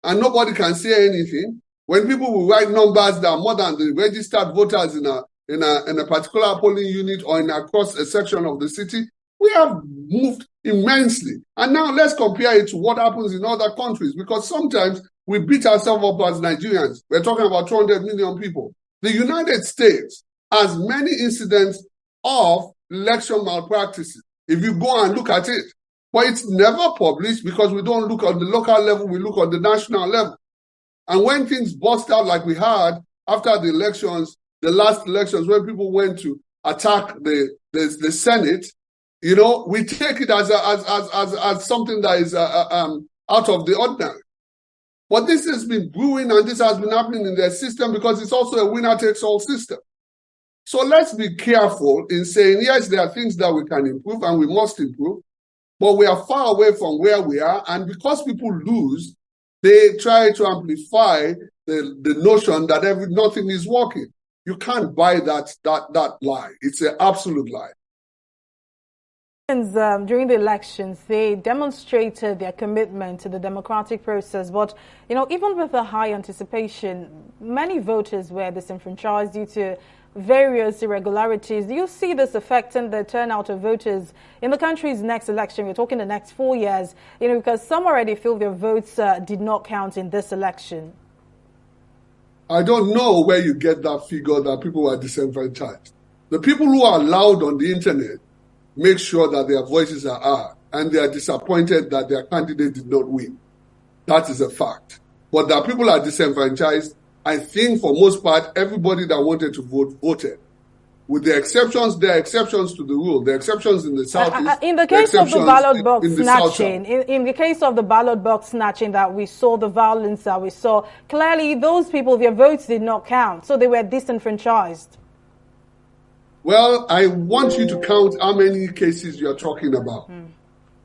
and nobody can say anything, when people will write numbers that are more than the registered voters in a particular polling unit or across a section of the city, we have moved immensely. And now let's compare it to what happens in other countries, because sometimes we beat ourselves up as Nigerians. We're talking about 200 million people. The United States has many incidents of election malpractices. If you go and look at it, but it's never published because we don't look on the local level, we look on the national level. And when things bust out like we had after the elections, the last elections, when people went to attack the Senate, we take it as something that is out of the ordinary. But this has been brewing and this has been happening in their system because it's also a winner-takes-all system. So let's be careful in saying, yes, there are things that we can improve and we must improve, but we are far away from where we are. And because people lose, they try to amplify the notion that nothing is working. You can't buy that lie. It's an absolute lie. During the elections, they demonstrated their commitment to the democratic process. But, even with the high anticipation, many voters were disenfranchised due to various irregularities. Do you see this affecting the turnout of voters in the country's next election? We're talking the next 4 years, because some already feel their votes did not count in this election. I don't know where you get that figure that people are disenfranchised. The people who are loud on the internet make sure that their voices are heard, and they are disappointed that their candidate did not win. That is a fact. But that people are disenfranchised, I think for most part, everybody that wanted to vote, voted. With the exceptions, there are exceptions to the rule. There are exceptions in the Southeast. In the case of the ballot box snatching, in the case of the ballot box snatching that we saw, the violence that we saw, clearly those people, their votes did not count, so they were disenfranchised. Well, I want you to count how many cases you're talking about.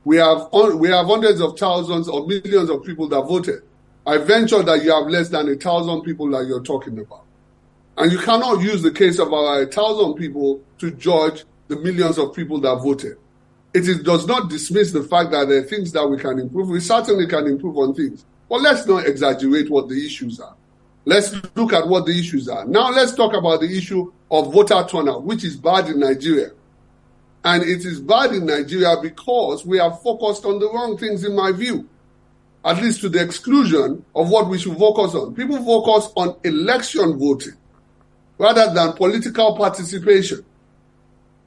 We have hundreds of thousands or millions of people that voted. I venture that you have less than 1,000 people that you're talking about. And you cannot use the case of our 1,000 people to judge the millions of people that voted. It does not dismiss the fact that there are things that we can improve. We certainly can improve on things. But let's not exaggerate what the issues are. Let's look at what the issues are. Now let's talk about the issue of voter turnout, which is bad in Nigeria. And it is bad in Nigeria because we have focused on the wrong things, in my view, at least to the exclusion of what we should focus on. People focus on election voting rather than political participation.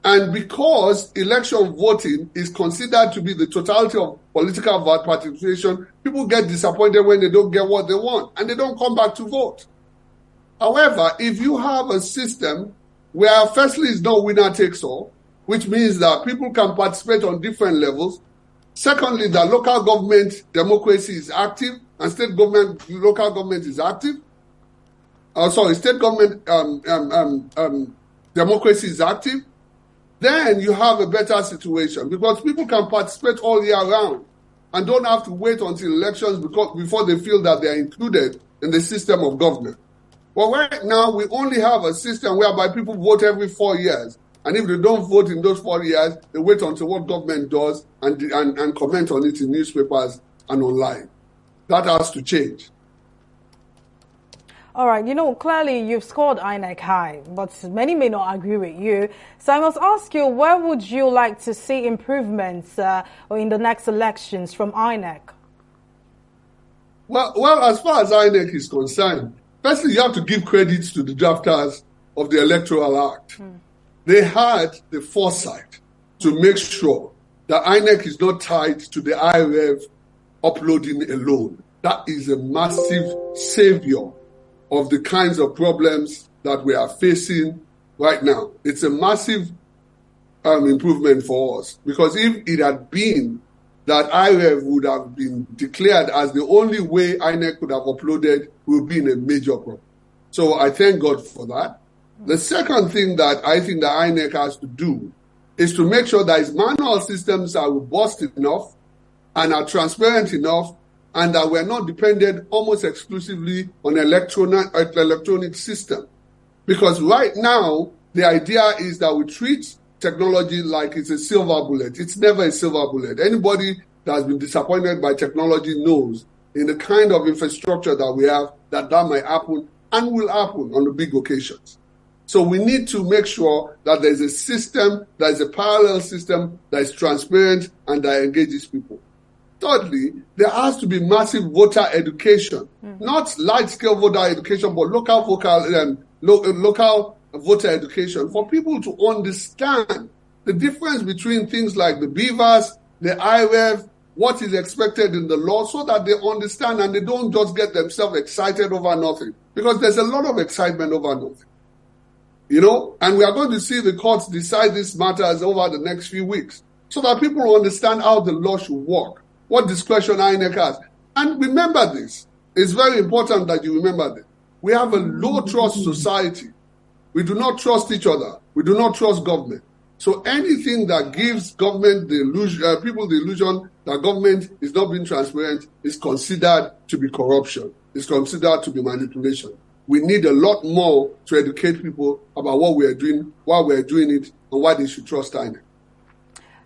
And because election voting is considered to be the totality of political participation, people get disappointed when they don't get what they want and they don't come back to vote. However, if you have a system where firstly it's not winner takes all, which means that people can participate on different levels. Secondly, that local government democracy is active and local government is active. State government democracy is active. Then you have a better situation because people can participate all year round and don't have to wait until elections before they feel that they are included in the system of government. Well, right now, we only have a system whereby people vote every 4 years. And if they don't vote in those 4 years, they wait until what government does and comment on it in newspapers and online. That has to change. All right, clearly you've scored INEC high, but many may not agree with you. So I must ask you, where would you like to see improvements in the next elections from INEC? Well, as far as INEC is concerned, firstly, you have to give credit to the drafters of the Electoral Act. They had the foresight to make sure that INEC is not tied to the IRF uploading alone. That is a massive savior of the kinds of problems that we are facing right now. It's a massive improvement for us because if it had been that IRF would have been declared as the only way INEC could have uploaded, we would be in a major problem. So I thank God for that. The second thing that I think that INEC has to do is to make sure that its manual systems are robust enough and are transparent enough and that we're not dependent almost exclusively on electronic system. Because right now, the idea is that we treat technology like it's a silver bullet. It's never a silver bullet. Anybody that has been disappointed by technology knows in the kind of infrastructure that we have that might happen and will happen on the big occasions. So we need to make sure that there's a system, there's a parallel system that is transparent and that engages people. Thirdly, there has to be massive voter education, not large-scale voter education, but local voter education for people to understand the difference between things like the BVAS, the IRF, what is expected in the law, so that they understand and they don't just get themselves excited over nothing. Because there's a lot of excitement over nothing. And we are going to see the courts decide these matters over the next few weeks. so that people understand how the law should work, what discretion INEC has. And remember this. It's very important that you remember this. We have a low-trust society. We do not trust each other. We do not trust government. So anything that gives government the illusion, people the illusion that government is not being transparent is considered to be corruption. It's considered to be manipulation. We need a lot more to educate people about what we are doing, why we are doing it, and why they should trust INEC.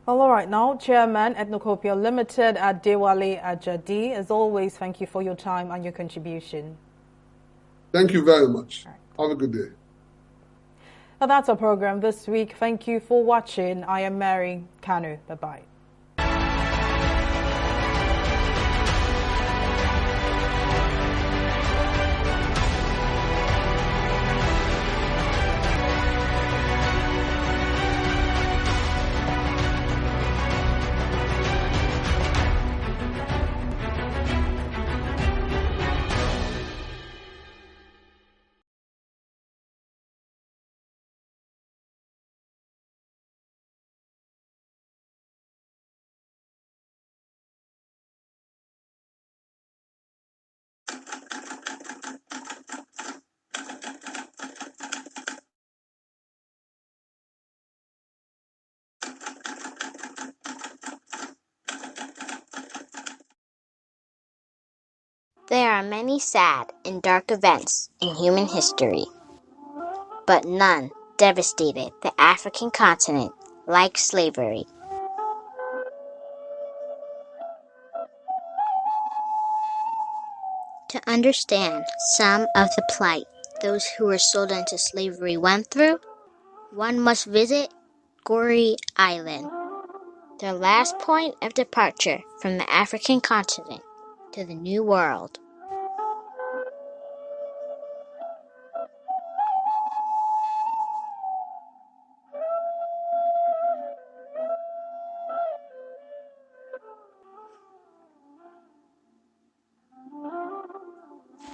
Well, all right now, Chairman, Ethnocopia Limited at Dewale Ajadi. As always, thank you for your time and your contribution. Thank you very much. Have a good day. Well, that's our program this week. Thank you for watching. I am Mary Kanu. Bye-bye. There are many sad and dark events in human history, but none devastated the African continent like slavery. To understand some of the plight those who were sold into slavery went through, one must visit Goree Island, their last point of departure from the African continent to the New World.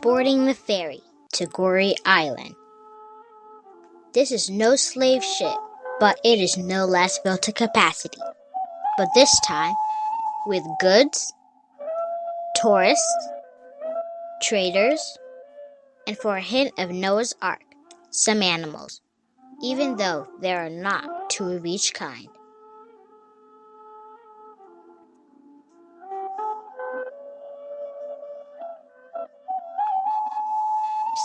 Boarding the ferry to Goree Island. This is no slave ship, but it is no less built to capacity. But this time, with goods, tourists, traders, and for a hint of Noah's Ark, some animals, even though there are not two of each kind.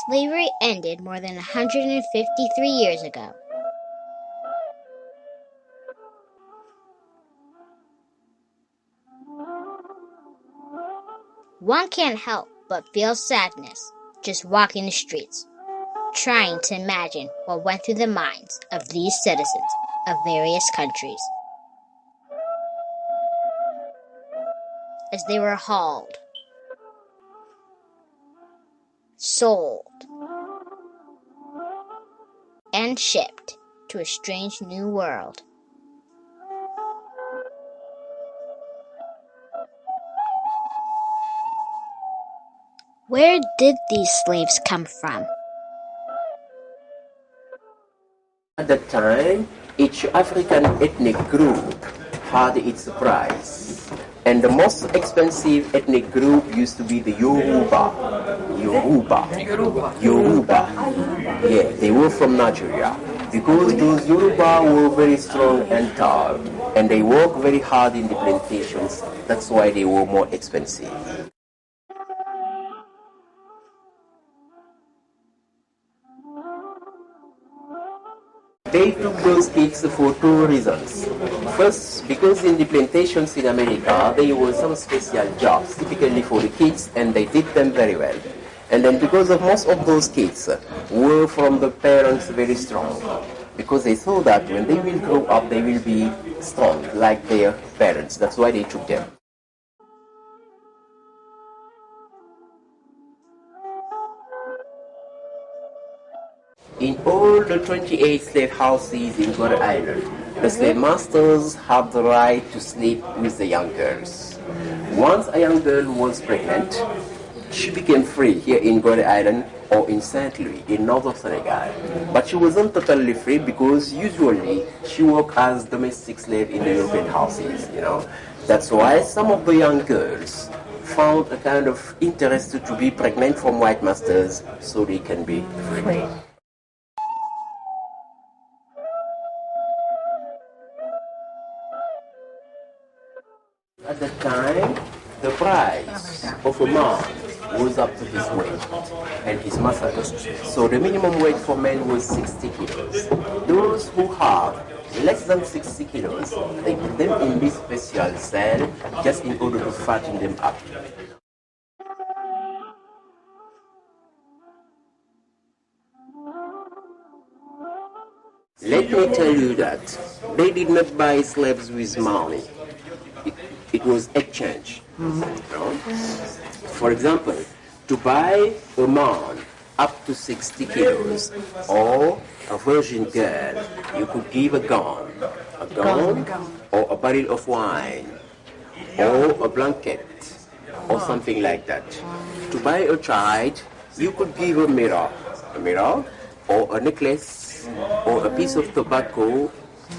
Slavery ended more than 153 years ago. One can't help but feel sadness just walking the streets, trying to imagine what went through the minds of these citizens of various countries as they were hauled, sold, and shipped to a strange new world. Where did these slaves come from? At that time, each African ethnic group had its price. And the most expensive ethnic group used to be the Yoruba. Yeah, they were from Nigeria. Because those Yoruba were very strong and tall. And they worked very hard in the plantations. That's why they were more expensive. They took those kids for two reasons. First, because in the plantations in America, there were some special jobs, typically for the kids, and they did them very well. And then because of most of those kids were from the parents very strong, because they thought that when they will grow up, they will be strong like their parents. That's why they took them. In all the 28 slave houses in Goree Island, the slave masters have the right to sleep with the young girls. Once a young girl was pregnant, she became free here in Goree Island. or in Saint-Louis in northern Senegal. But she wasn't totally free because usually she worked as domestic slave in the European houses, you know. That's why some of the young girls found a kind of interest to be pregnant from white masters so they can be free. At the time, the price of a man was up to his weight and his muscles. So the minimum weight for men was 60 kilos. Those who have less than 60 kilos, they put them in this special cell just in order to fatten them up. Let me tell you that they did not buy slaves with money. It was exchange. You know? For example, to buy a man up to 60 kilos or a virgin girl, you could give a gun or a barrel of wine or a blanket or something like that. To buy a child, you could give a mirror or a necklace or a piece of tobacco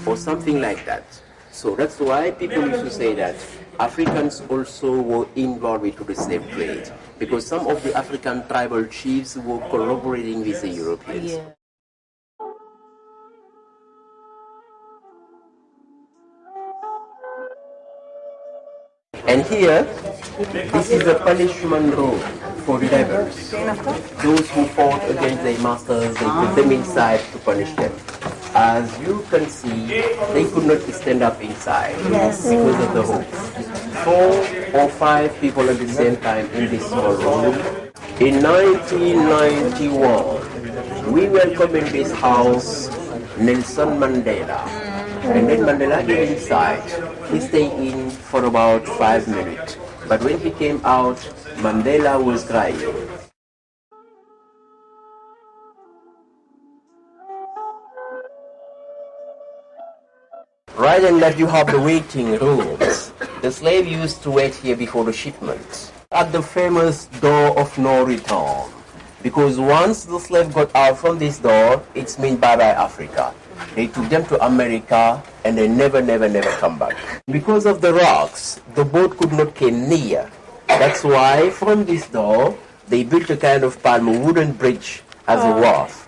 or something like that. So that's why people used to say that Africans also were involved into the slave trade, because some of the African tribal chiefs were collaborating with the Europeans. Yeah. And here, this is a punishment room for rebels. Those who fought against their masters, they put them inside to punish them. As you can see, they could not stand up inside because of the hooks. 4 or 5 people at the same time in this small room. In 1991, we welcomed in this house Nelson Mandela. And then Mandela came inside. He stayed in for about 5 minutes. But when he came out, Mandela was crying. Right and left you have the waiting rooms. The slave used to wait here before the shipment. At the famous door of no return. Because once the slave got out from this door, it's mean bye-bye Africa. They took them to America and they never come back. Because of the rocks, the boat could not come near. That's why from this door, they built a kind of palm wooden bridge as a wharf.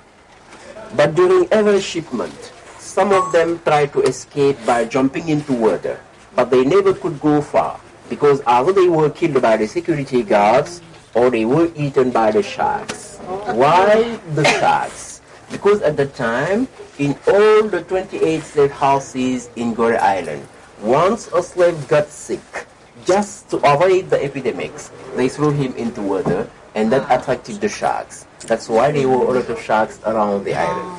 But during every shipment, some of them tried to escape by jumping into water, but they never could go far because either they were killed by the security guards or they were eaten by the sharks. Why the sharks? Because at the time, in all the 28 slave houses in Gorée Island, once a slave got sick, just to avoid the epidemics, they threw him into water and that attracted the sharks. That's why there were a lot of sharks around the island.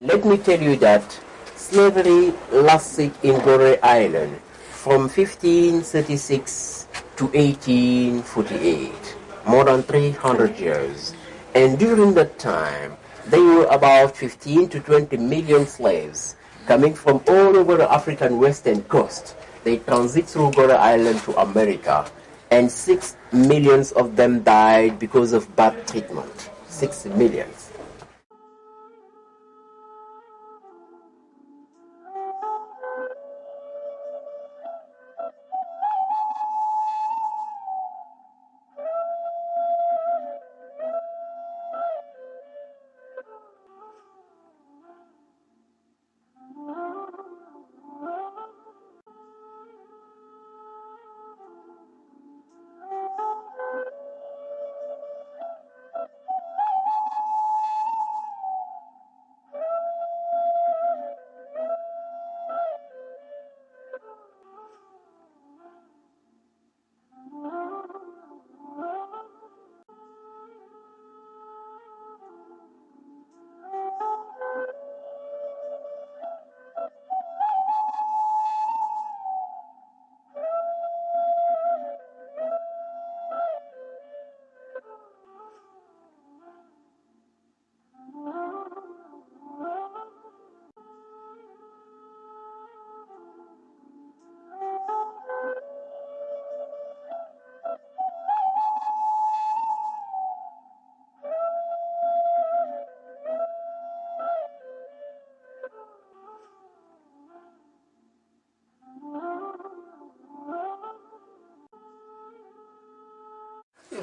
Let me tell you that slavery lasted in Gorée Island from 1536 to 1848, more than 300 years. And during that time, there were about 15 to 20 million slaves coming from all over the African western coast. They transit through Gorée Island to America, and 6 million of them died because of bad treatment. 6 million.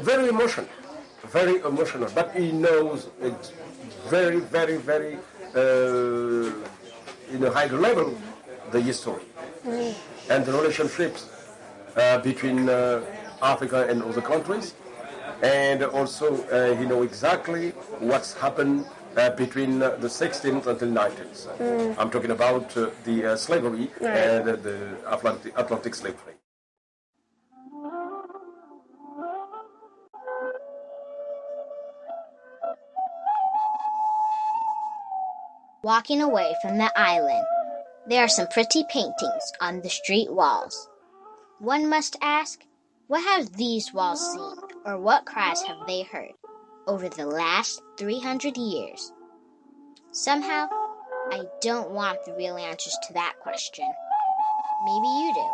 very emotional, but he knows it very, very, very, in a high level, the history and the relationships between Africa and other countries. And also, he knows exactly what's happened between the 16th until 19th. I'm talking about the slavery and the Atlantic slave trade. Walking away from the island, there are some pretty paintings on the street walls. One must ask, what have these walls seen, or what cries have they heard over the last 300 years? Somehow, I don't want the real answers to that question. Maybe you do.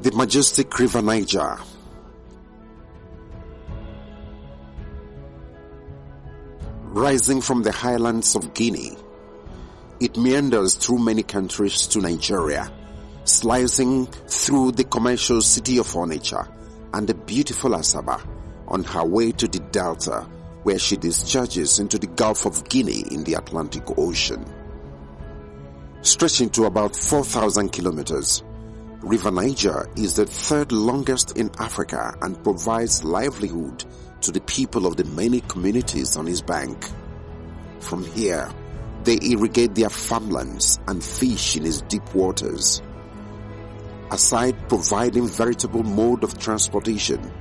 The majestic River Niger. Rising from the highlands of Guinea, it meanders through many countries to Nigeria, slicing through the commercial city of Onitsha and the beautiful Asaba on her way to the Delta, where she discharges into the Gulf of Guinea in the Atlantic Ocean. Stretching to about 4,000 kilometers, River Niger is the third longest in Africa and provides livelihood to the people of the many communities on its bank. From here, they irrigate their farmlands and fish in its deep waters. Aside providing veritable mode of transportation,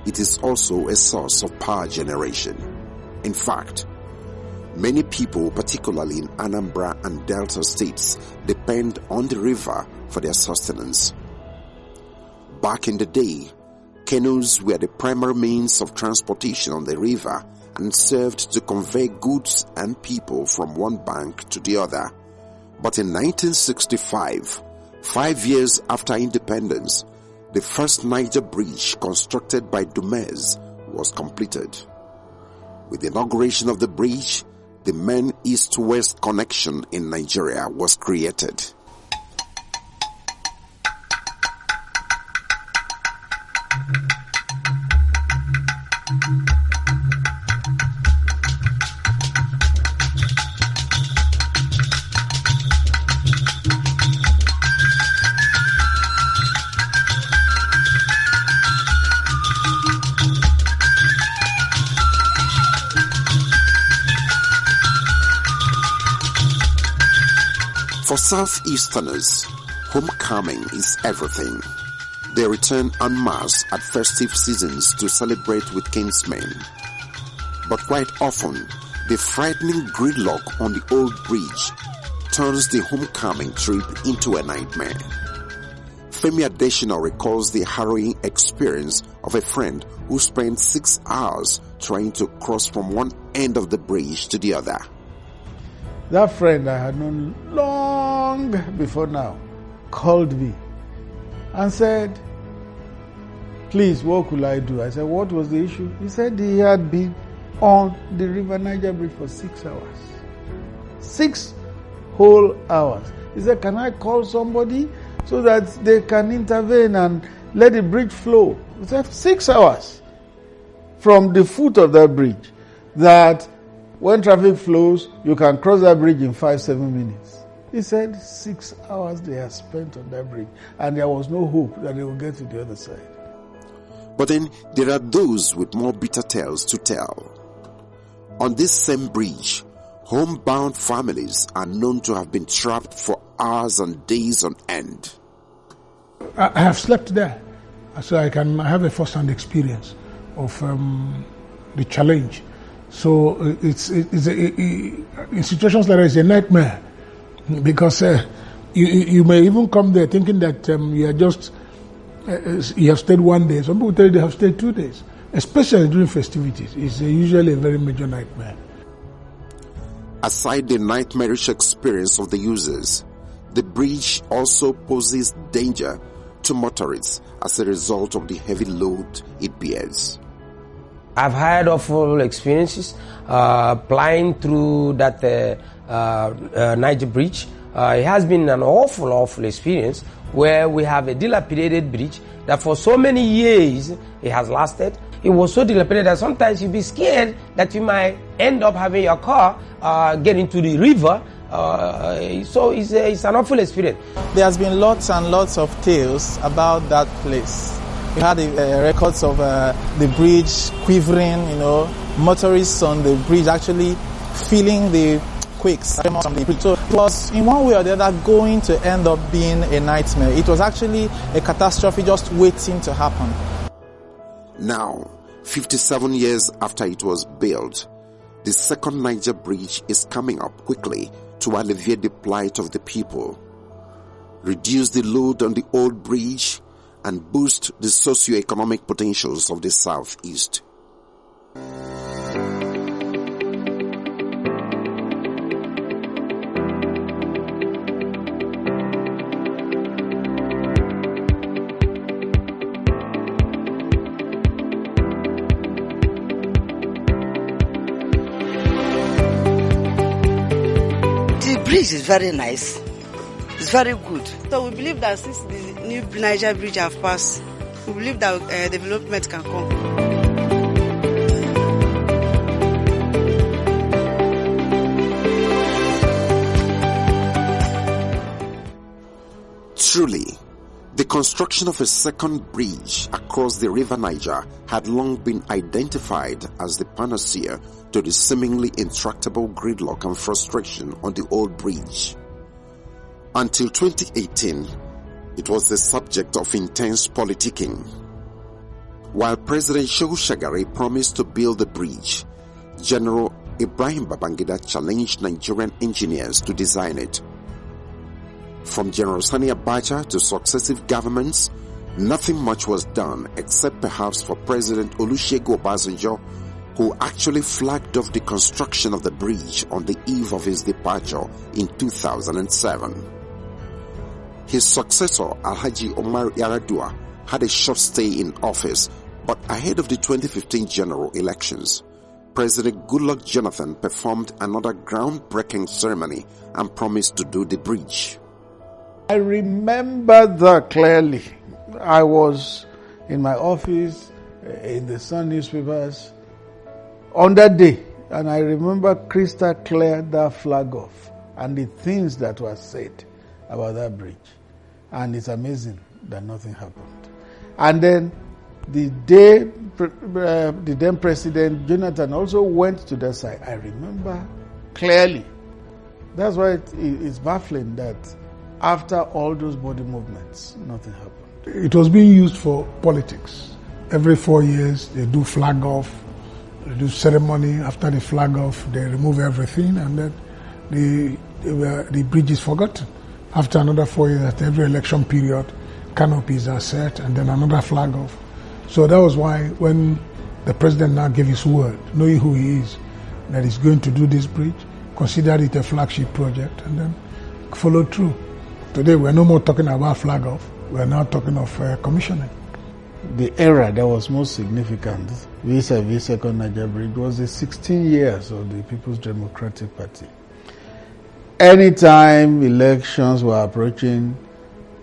it is also a source of power generation. In fact, many people, particularly in Anambra and Delta states, depend on the river for their sustenance. Back in the day, canoes were the primary means of transportation on the river and served to convey goods and people from one bank to the other. But in 1965, 5 years after independence, the first Niger Bridge constructed by Dumez was completed. With the inauguration of the bridge, the main east-west connection in Nigeria was created. For Southeasterners, homecoming is everything. They return en masse at festive seasons to celebrate with kinsmen. But quite often, the frightening gridlock on the old bridge turns the homecoming trip into a nightmare. Femi Adesina recalls the harrowing experience of a friend who spent 6 hours trying to cross from one end of the bridge to the other. That friend I had known long before now called me and said, please, what could I do? I said, what was the issue? He said he had been on the River Niger Bridge for 6 hours. 6 whole hours. He said, can I call somebody so that they can intervene and let the bridge flow? He said, 6 hours from the foot of that bridge that when traffic flows, you can cross that bridge in 5-7 minutes. He said 6 hours they have spent on that bridge, and there was no hope that they will get to the other side. But then there are those with more bitter tales to tell. On this same bridge, homebound families are known to have been trapped for hours and days on end. I have slept there, so I can have a first-hand experience of the challenge. So in situations like that, it's a nightmare, because you may even come there thinking that you are just you have stayed 1 day. Some people tell you they have stayed 2 days, especially during festivities. It's usually a very major nightmare. Aside the nightmarish experience of the users, the bridge also poses danger to motorists as a result of the heavy load it bears. I've had awful experiences flying through that Niger bridge. It has been an awful experience where we have a dilapidated bridge that for so many years it has lasted. It was so dilapidated that sometimes you'd be scared that you might end up having your car get into the river. So it's an awful experience. There has been lots and lots of tales about that place. We had records of the bridge quivering, motorists on the bridge actually feeling the quakes on the bridge. So it was, in one way or the other, going to end up being a nightmare. It was actually a catastrophe just waiting to happen. Now, 57 years after it was built, the second Niger bridge is coming up quickly to alleviate the plight of the people, reduce the load on the old bridge, and boost the socio-economic potentials of the Southeast. The bridge is very nice. It's very good. So we believe that since the new Niger bridge have passed, we believe that development can come. Truly, the construction of a second bridge across the river Niger had long been identified as the panacea to the seemingly intractable gridlock and frustration on the old bridge. Until 2018, it was the subject of intense politicking. While President Shehu Shagari promised to build the bridge, General Ibrahim Babangida challenged Nigerian engineers to design it. From General Sani Abacha to successive governments, nothing much was done except perhaps for President Olusegun Obasanjo, who actually flagged off the construction of the bridge on the eve of his departure in 2007. His successor, Alhaji Omar Yaradua, had a short stay in office, but ahead of the 2015 general elections, President Goodluck Jonathan performed another groundbreaking ceremony and promised to do the bridge. I remember that clearly. I was in my office, in the Sun newspapers, on that day, and I remember crystal clear that flag off and the things that were said about that bridge. And it's amazing that nothing happened. And then the then President Jonathan also went to that side. I remember clearly. That's why it's baffling that after all those body movements, nothing happened. It was being used for politics. Every 4 years, they do flag off, they do ceremony. After the flag off, they remove everything, and then the bridge is forgotten. After another 4 years, at every election period, canopies are set, and then another flag off. So that was why when the president now gave his word, knowing who he is, that he's going to do this bridge, considered it a flagship project, and then followed through. Today, we're no more talking about flag off. We're now talking of commissioning. The era that was most significant vis-a-vis Second Niger Bridge was the 16 years of the People's Democratic Party. Anytime elections were approaching,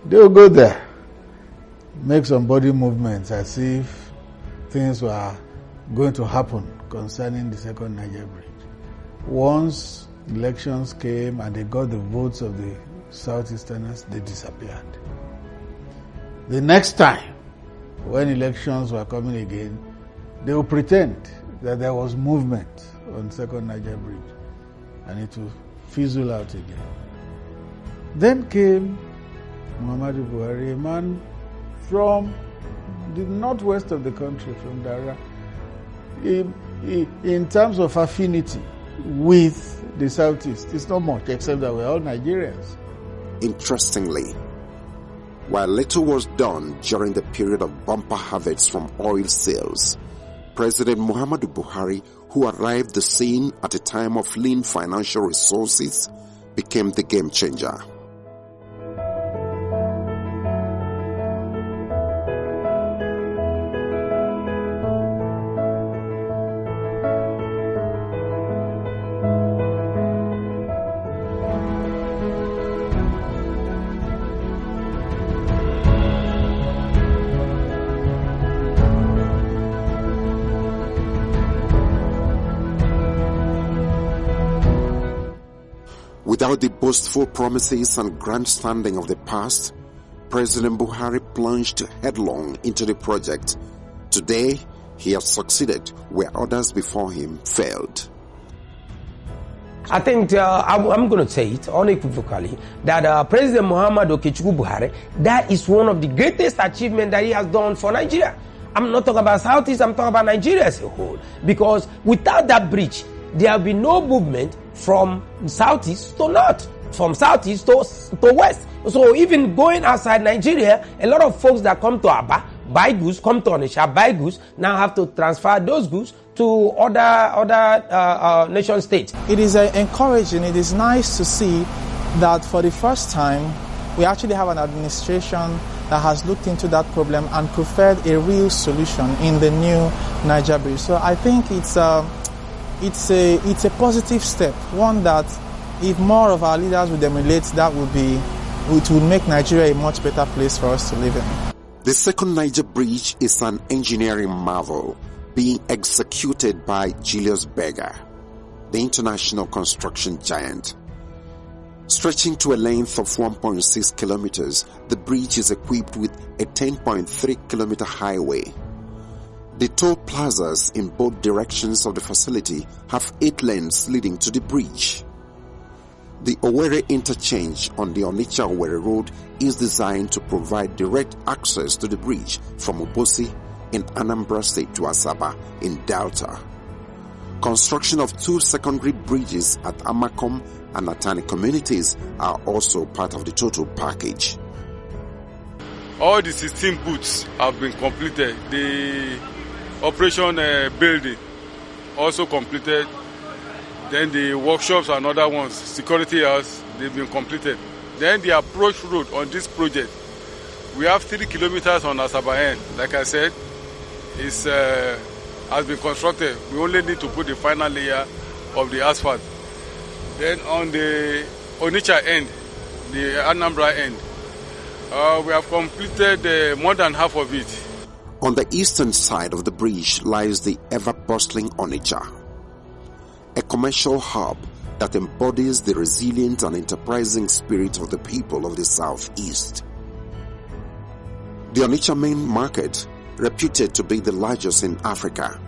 they would go there, make some body movements as if things were going to happen concerning the second Niger Bridge. Once elections came and they got the votes of the Southeasterners, they disappeared. The next time, when elections were coming again, they would pretend that there was movement on second Niger Bridge and it would fizzle out again. Then came Muhammadu Buhari, a man from the northwest of the country, from Dara. In terms of affinity with the southeast, it's not much, except that we're all Nigerians. Interestingly, while little was done during the period of bumper harvests from oil sales, President Muhammadu Buhari, who arrived the scene at a time of lean financial resources, became the game changer. Without the boastful promises and grandstanding of the past, President Buhari plunged headlong into the project. Today, he has succeeded where others before him failed. I think I'm going to say it unequivocally that President Muhammadu Buhari, that is one of the greatest achievements that he has done for Nigeria. I'm not talking about Southeast, I'm talking about Nigeria as a whole. Because without that bridge, there will be no movement from Southeast to North, from Southeast to West. So even going outside Nigeria, a lot of folks that come to Aba, buy goods, come to Onitsha, buy goods, now have to transfer those goods to other nation states. It is encouraging, it is nice to see that for the first time, we actually have an administration that has looked into that problem and preferred a real solution in the new Niger Bridge. So I think it's a positive step, one that if more of our leaders would emulate, it would make Nigeria a much better place for us to live in. The second Niger Bridge is an engineering marvel being executed by Julius Berger, the international construction giant. Stretching to a length of 1.6 kilometers, the bridge is equipped with a 10.3 kilometer highway. The toll plazas in both directions of the facility have 8 lanes leading to the bridge. The Owerri interchange on the Onitsha-Owerri road is designed to provide direct access to the bridge from Obosi in Anambra State to Asaba in Delta. Construction of 2 secondary bridges at Amakom and Atani communities are also part of the total package. All the 16 booths have been completed. The operation building also completed. Then the workshops and other ones, security house, they've been completed. Then the approach road on this project, we have 3 kilometers on Asaba end. Like I said, has been constructed. We only need to put the final layer of the asphalt. Then on the Onitsha end, the Anambra end, we have completed more than half of it. On the eastern side of the bridge lies the ever-bustling Onitsha, a commercial hub that embodies the resilient and enterprising spirit of the people of the southeast. The Onitsha main market, reputed to be the largest in Africa,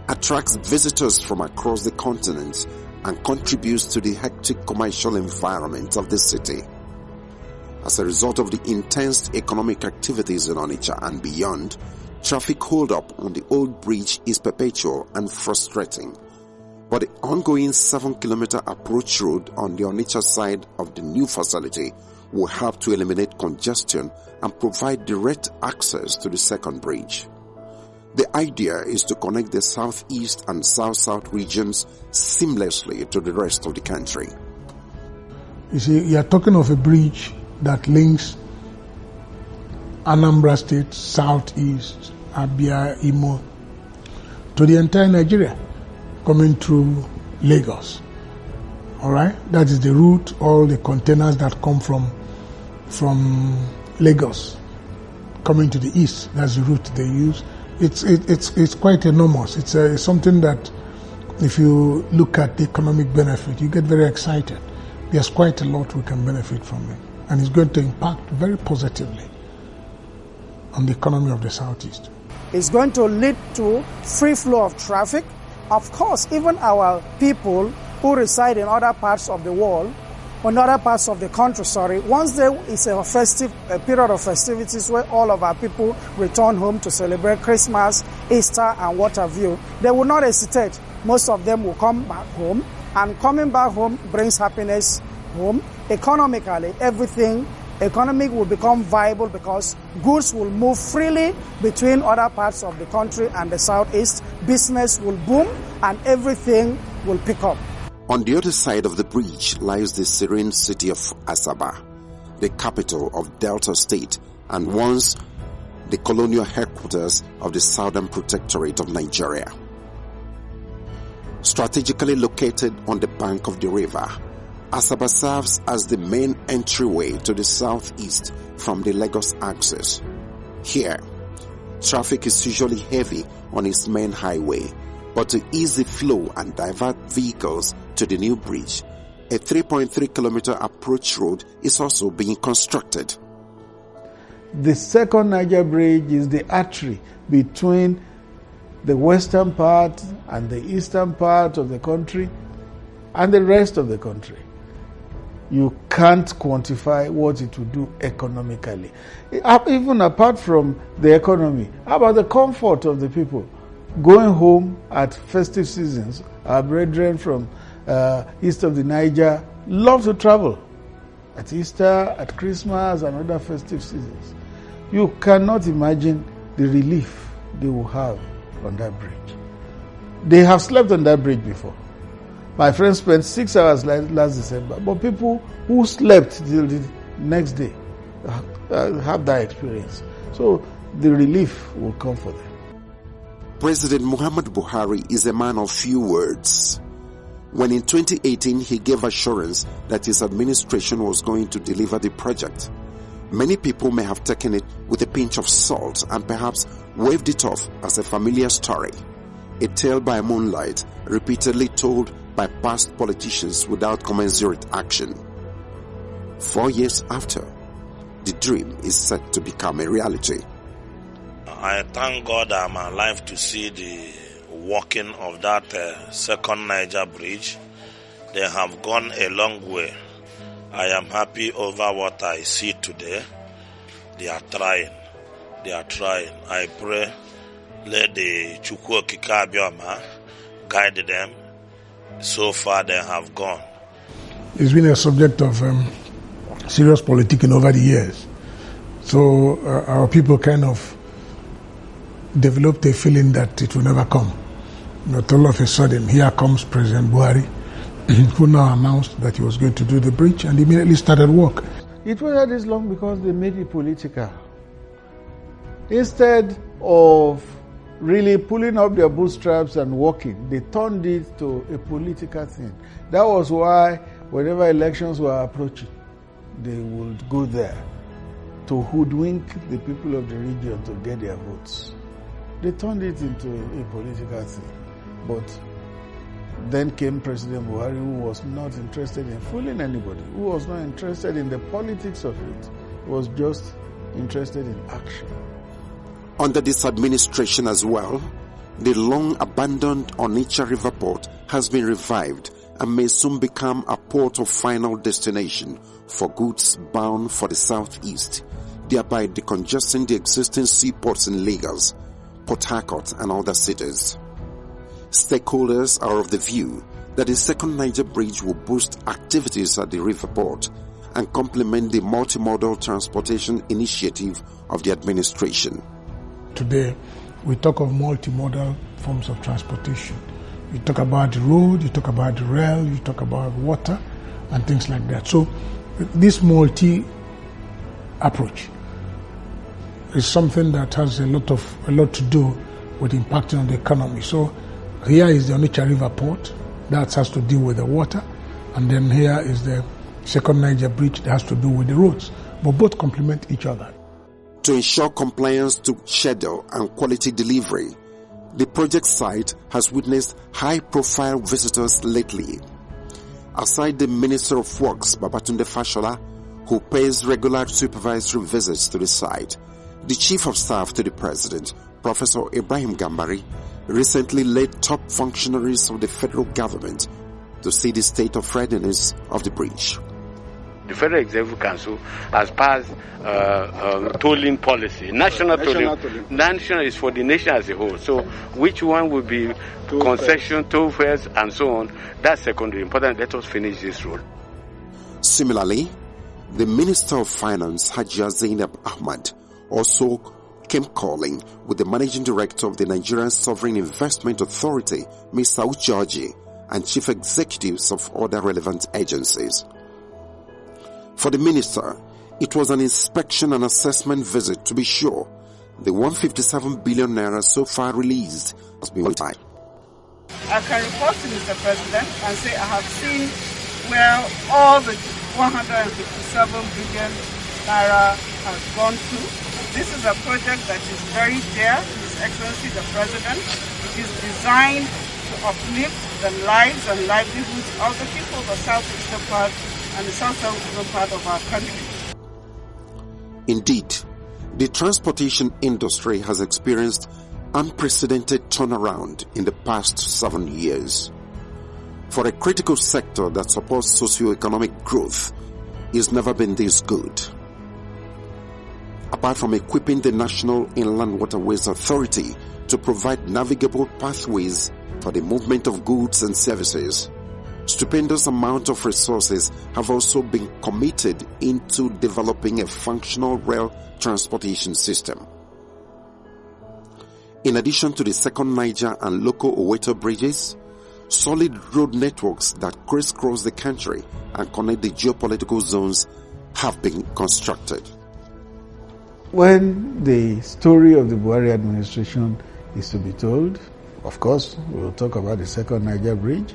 attracts visitors from across the continent and contributes to the hectic commercial environment of the city. As a result of the intense economic activities in Onitsha and beyond, traffic hold-up on the old bridge is perpetual and frustrating. But the ongoing 7-kilometer approach road on the Onitsha side of the new facility will help to eliminate congestion and provide direct access to the second bridge. The idea is to connect the southeast and south-south regions seamlessly to the rest of the country. You see, you are talking of a bridge that links Anambra State, southeast, Abia, Imo, to the entire Nigeria, coming through Lagos. All right, that is the route. All the containers that come from Lagos coming to the east, that's the route they use. It's quite enormous. It's something that if you look at the economic benefit, you get very excited. There's quite a lot we can benefit from it. And it's going to impact very positively on the economy of the Southeast. It's going to lead to free flow of traffic. Of course, even our people who reside in other parts of the world, in other parts of the country, once there is a period of festivities where all of our people return home to celebrate Christmas, Easter, and what have you, they will not hesitate. Most of them will come back home, and coming back home brings happiness home. Economically, economic will become viable because goods will move freely between other parts of the country and the Southeast. Business will boom and everything will pick up. On the other side of the bridge lies the serene city of Asaba, the capital of Delta State and once the colonial headquarters of the Southern Protectorate of Nigeria. Strategically located on the bank of the river, Asaba serves as the main entryway to the southeast from the Lagos axis. Here, traffic is usually heavy on its main highway, but to ease the flow and divert vehicles to the new bridge, a 3.3-kilometer approach road is also being constructed. The second Niger Bridge is the artery between the western part and the eastern part of the country and the rest of the country. You can't quantify what it will do economically. Even apart from the economy, how about the comfort of the people? Going home at festive seasons, our brethren from east of the Niger love to travel at Easter, at Christmas, and other festive seasons. You cannot imagine the relief they will have on that bridge. They have slept on that bridge before. My friend spent 6 hours last December, but people who slept till the next day have that experience. So the relief will come for them. President Muhammad Buhari is a man of few words. When in 2018 he gave assurance that his administration was going to deliver the project, many people may have taken it with a pinch of salt and perhaps waved it off as a familiar story, a tale by moonlight repeatedly told by past politicians without commensurate action. 4 years after, the dream is set to become a reality. I thank God I'm alive to see the working of that second Niger Bridge. They have gone a long way. I am happy over what I see today. They are trying. I pray, let the Chukwu Okike Abioma guide them. So far they have gone. It's been a subject of serious politicking over the years. So our people kind of developed a feeling that it will never come. But all of a sudden, here comes President Buhari, who now announced that he was going to do the bridge and immediately started work. It waited this long because they made it political. Instead of really pulling up their bootstraps and working, they turned it to a political thing. That was why whenever elections were approaching, they would go there to hoodwink the people of the region to get their votes. They turned it into a political thing. But then came President Buhari, who was not interested in fooling anybody, who was not interested in the politics of it, was just interested in action. Under this administration as well, the long-abandoned Onitsha River Port has been revived and may soon become a port of final destination for goods bound for the southeast, thereby decongesting the existing seaports in Lagos, Port Harcourt and other cities. Stakeholders are of the view that the second Niger Bridge will boost activities at the river port and complement the multimodal transportation initiative of the administration. Today, we talk of multimodal forms of transportation. You talk about the road, you talk about the rail, you talk about water, and things like that. So, this multi-approach is something that has a lot to do with impacting on the economy. So, here is the Onitsha River Port that has to deal with the water, and then here is the second Niger Bridge that has to do with the roads. But both complement each other. To ensure compliance to schedule and quality delivery, The project site has witnessed high-profile visitors lately. Aside the Minister of Works, Babatunde Fashola, who pays regular supervisory visits to the site, the Chief of Staff to the President, Professor Ibrahim Gambari, recently led top functionaries of the federal government to see the state of readiness of the bridge. The Federal Executive Council has passed tolling policy, national tolling. National is for the nation as a whole. So which one will be concession, toll fares, and so on, that's secondary. Important, let us finish this road. Similarly, the Minister of Finance, Hajia Zainab Ahmad, also came calling with the Managing Director of the Nigerian Sovereign Investment Authority, Mr. Uchaji, and Chief Executives of other relevant agencies. For the Minister, it was an inspection and assessment visit to be sure the 157 billion naira so far released has been on time. I can report to Mr. President and say I have seen where all the 157 billion naira has gone to. This is a project that is very dear to His Excellency the President. It is designed to uplift the lives and livelihoods of the people of the southeastern part and the southwestern part of our country. Indeed, the transportation industry has experienced unprecedented turnaround in the past 7 years. For a critical sector that supports socio-economic growth, it's never been this good. Apart from equipping the National Inland Waterways Authority to provide navigable pathways for the movement of goods and services, stupendous amount of resources have also been committed into developing a functional rail transportation system. In addition to the Second Niger and local Oweto bridges, solid road networks that crisscross the country and connect the geopolitical zones have been constructed. When the story of the Buhari administration is to be told, of course, we will talk about the Second Niger Bridge,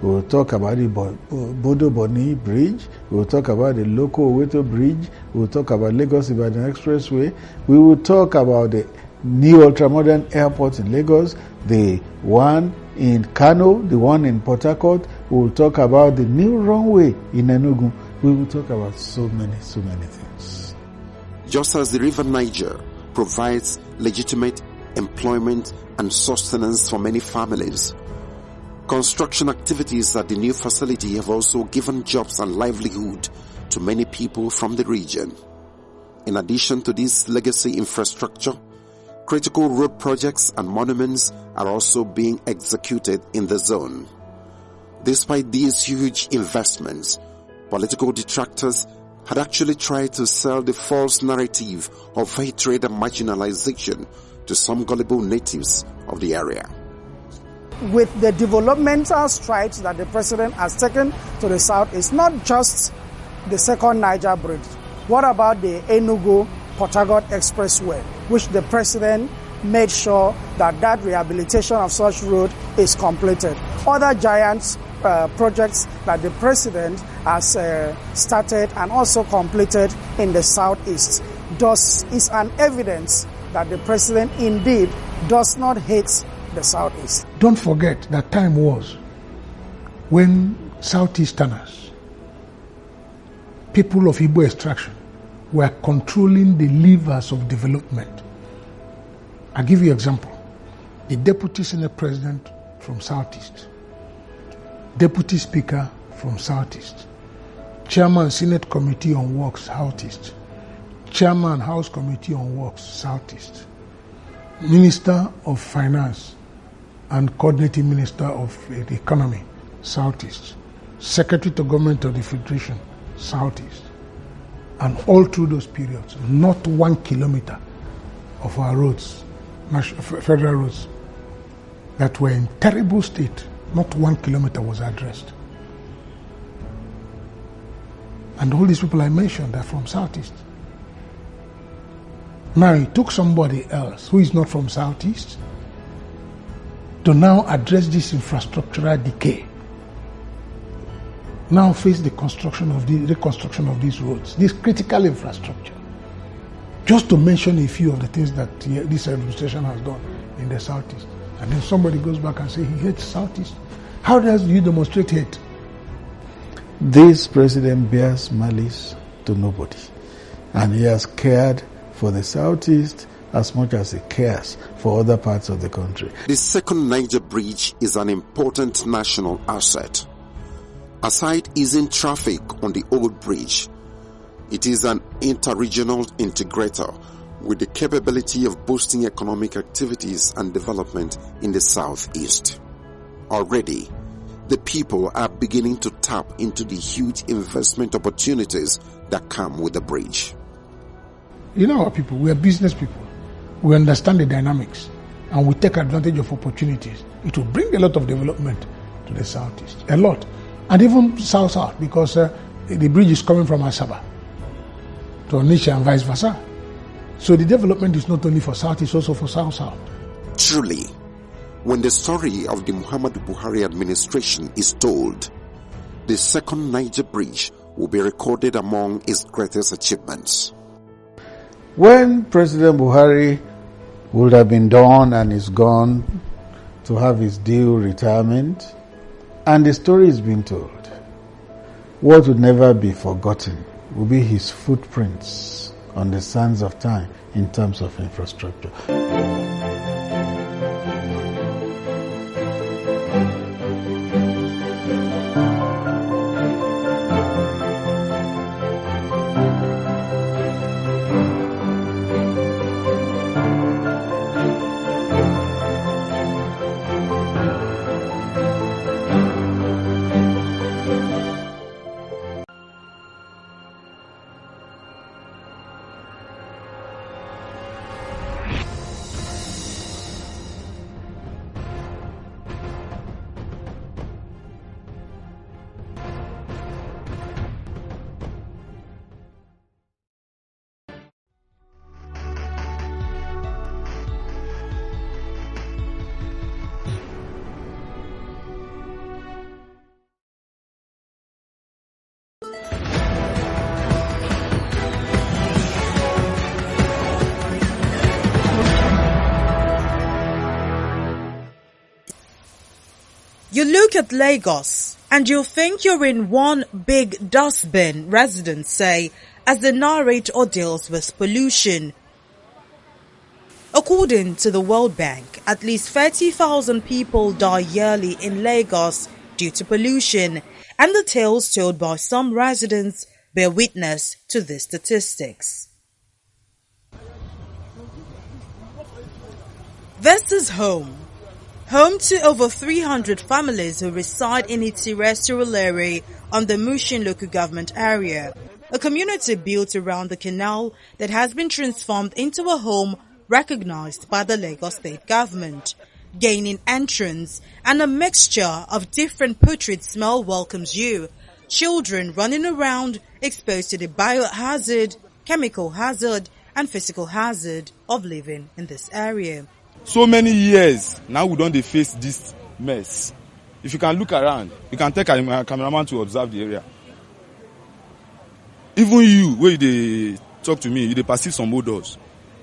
we will talk about the Bodo Boni Bridge, we will talk about the local Oweto Bridge, we will talk about Lagos-Ibadan Expressway, we will talk about the new ultramodern airport in Lagos, the one in Kano, the one in Port Harcourt, we will talk about the new runway in Enugu, we will talk about so many things. Just as the River Niger provides legitimate employment and sustenance for many families, construction activities at the new facility have also given jobs and livelihood to many people from the region. In addition to this legacy infrastructure, critical road projects and monuments are also being executed in the zone. Despite these huge investments, political detractors had actually tried to sell the false narrative of hatred and marginalization to some gullible natives of the area. With the developmental strides that the president has taken to the south, it's not just the Second Niger Bridge. What about the Enugu-Port Harcourt Expressway, which the president made sure that rehabilitation of such road is completed? Other giant projects that the president has started and also completed in the southeast is an evidence that the president indeed does not hate the southeast. Don't forget that time was when southeasterners, people of Igbo extraction, were controlling the levers of development. I'll give you an example. The Deputy Senate President from Southeast, Deputy Speaker from Southeast, Chairman Senate Committee on Works Southeast, Chairman House Committee on Works Southeast, Minister of Finance and Coordinating Minister of the Economy Southeast, Secretary to Government of the Federation Southeast. And all through those periods, not 1 kilometer of our roads, federal roads, that were in terrible state, not 1 kilometer was addressed. And all these people I mentioned are from Southeast. Now it took somebody else who is not from Southeast to now address this infrastructural decay. Now face the reconstruction of these roads, this critical infrastructure. Just to mention a few of the things that this administration has done in the Southeast. And then somebody goes back and says he hates Southeast. How does you demonstrate hate? This president bears malice to nobody. And he has cared for the Southeast as much as he cares for other parts of the country. The second Niger Bridge is an important national asset. Aside easing traffic on the old bridge, it is an inter-regional integrator with the capability of boosting economic activities and development in the Southeast. Already, the people are beginning to tap into the huge investment opportunities that come with the bridge. You know our people, we are business people. We understand the dynamics and we take advantage of opportunities. It will bring a lot of development to the Southeast, a lot. And even South-South, because the bridge is coming from Asaba to Onitsha and vice versa. So the development is not only for South, it's also for South-South. Truly, when the story of the Muhammadu Buhari administration is told, the second Niger Bridge will be recorded among its greatest achievements. When President Buhari would have been done and is gone to have his due retirement, and the story is being told, what would never be forgotten will be his footprints on the sands of time in terms of infrastructure. You look at Lagos and you'll think you're in one big dustbin, residents say, as they narrate ordeals with pollution. According to the World Bank, at least 30,000 people die yearly in Lagos due to pollution, and the tales told by some residents bear witness to these statistics. This is home to over 300 families who reside in Itire Surulere on the Mushin local government area, a community built around the canal that has been transformed into a home recognized by the Lagos state government. Gaining entrance and a mixture of different putrid smell welcomes you. Children running around exposed to the biohazard, chemical hazard and physical hazard of living in this area. So many years now we don't face this mess. If you can look around, you can take a cameraman to observe the area. Even you, where they talk to me, you they perceive some odors.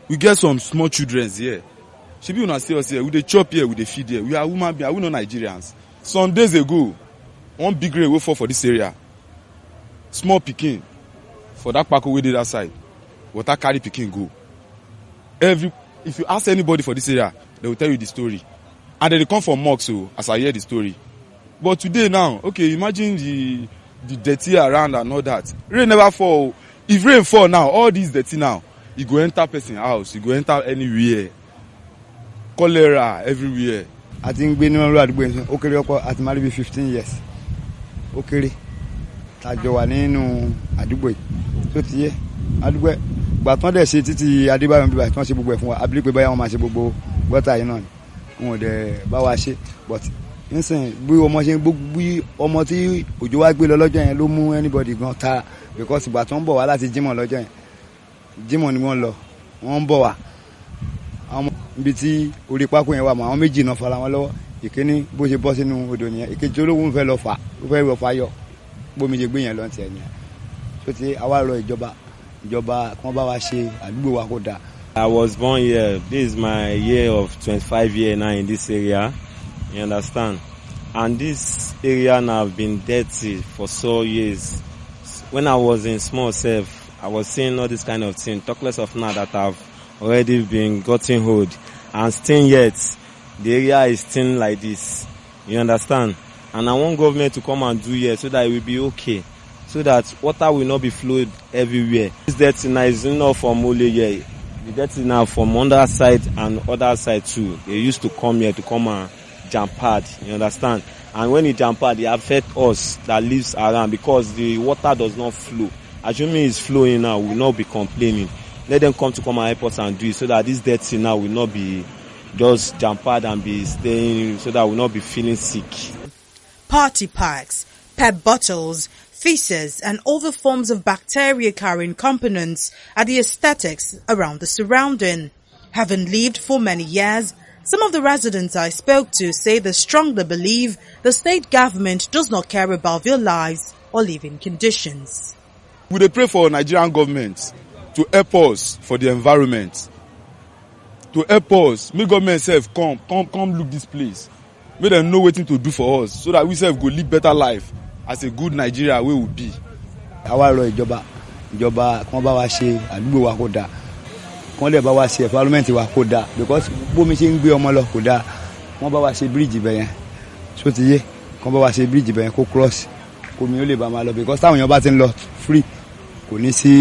We get some small children here. She be una see us here. We dey chop here, we dey feed here. We are human beings. We not Nigerians. Some days ago, one big rain will fall for this area. Small pikin for that park we did that side. Water carry pikin go. If you ask anybody for this area, they will tell you the story. And then they come from mosque, so as I hear the story. But today now, okay, imagine the dirty around and all that. Rain never fall. If rain fall now, all this dirty now, you go enter person's house, you go enter anywhere. Cholera everywhere. I think we know that okay, at maybe 15 years. Okay. Tajo wa nínú àdúgbò yìí. So ti ye. Àdúgbò gba ton de ṣe títí Adébáyọ̀ bí ton ṣe gbogbo ẹ̀ fún wa. Abili pé báyà wọ́n máa ṣe gbogbo gutter yìí náà ni. Wọ́n de bá wa ṣe but nsin bí ọmọ ṣe gbogbo ọmọ tí òjò wá gbé lọ lọ́jọ́ yẹn ló mú anybody gan ta because ìgbà ton bọ̀ wá láti Jímọ̀ lọ́jọ́ yẹn. Jímọ̀ ni wọ́n lọ. Wọ́n bọ̀ wá. Àwọn ibi tí orí pákó yẹn wà mọ́ àwọn méjì náà fara wọn lọ́wọ́ ìkíní bó ṣe bọ́ sínú odò nìyẹn ìkejì olówó ń fẹ́ lọ fà ó fẹ́ lọ fà yọ bómi ṣe gbé yẹn lọ ti ẹ̀ nìyẹn tó ti àwa rọ ìjọba kan bá wa ṣe àdúgbò wa kó dáa I was born here. This is my year of 25 years now in this area. You understand? And this area now have been dirty for so years. When I was in small self, I was seeing all this kind of thing. Talk less of now that I've already been gotten hold. And still yet, the area is still like this. You understand? And I want government to come and do here so that it will be okay. So that water will not be flowed everywhere. This dirty now is not from only here. The dirty now from under side and other side too. They used to come here to come and jump hard. You understand? And when it jump hard, it affect us that lives around because the water does not flow. Assuming it's flowing now, we will not be complaining. Let them come and help us and do it so that this dirty now will not be just jump hard and be staying, so that we will not be feeling sick. Party packs, pep bottles, feces and other forms of bacteria-carrying components are the aesthetics around the surrounding. Having lived for many years, some of the residents I spoke to say they strongly believe the state government does not care about their lives or living conditions. We dey pray for Nigerian government to help us for the environment. To help us, make government self come look this place. Make them know wetin to do for us so that we self go live better life as a good Nigeria wey we be. Àwa rọ̀ ìjọba kan bá wa ṣe àdúgbò wa kó dáa. Kan lè bá wa ṣe environment wa kó dáa because bómi ṣe ń gbé ọmọ lọ kó dáa. Wọ́n bá wa ṣe bridge bẹ́yẹn. So ti yé, kan bá wa ṣe bridge bẹ́yẹn kó cross. Kó mi ó lè bá máa lọ because táwọn èèyàn bá ti ń lọ free kò ní sí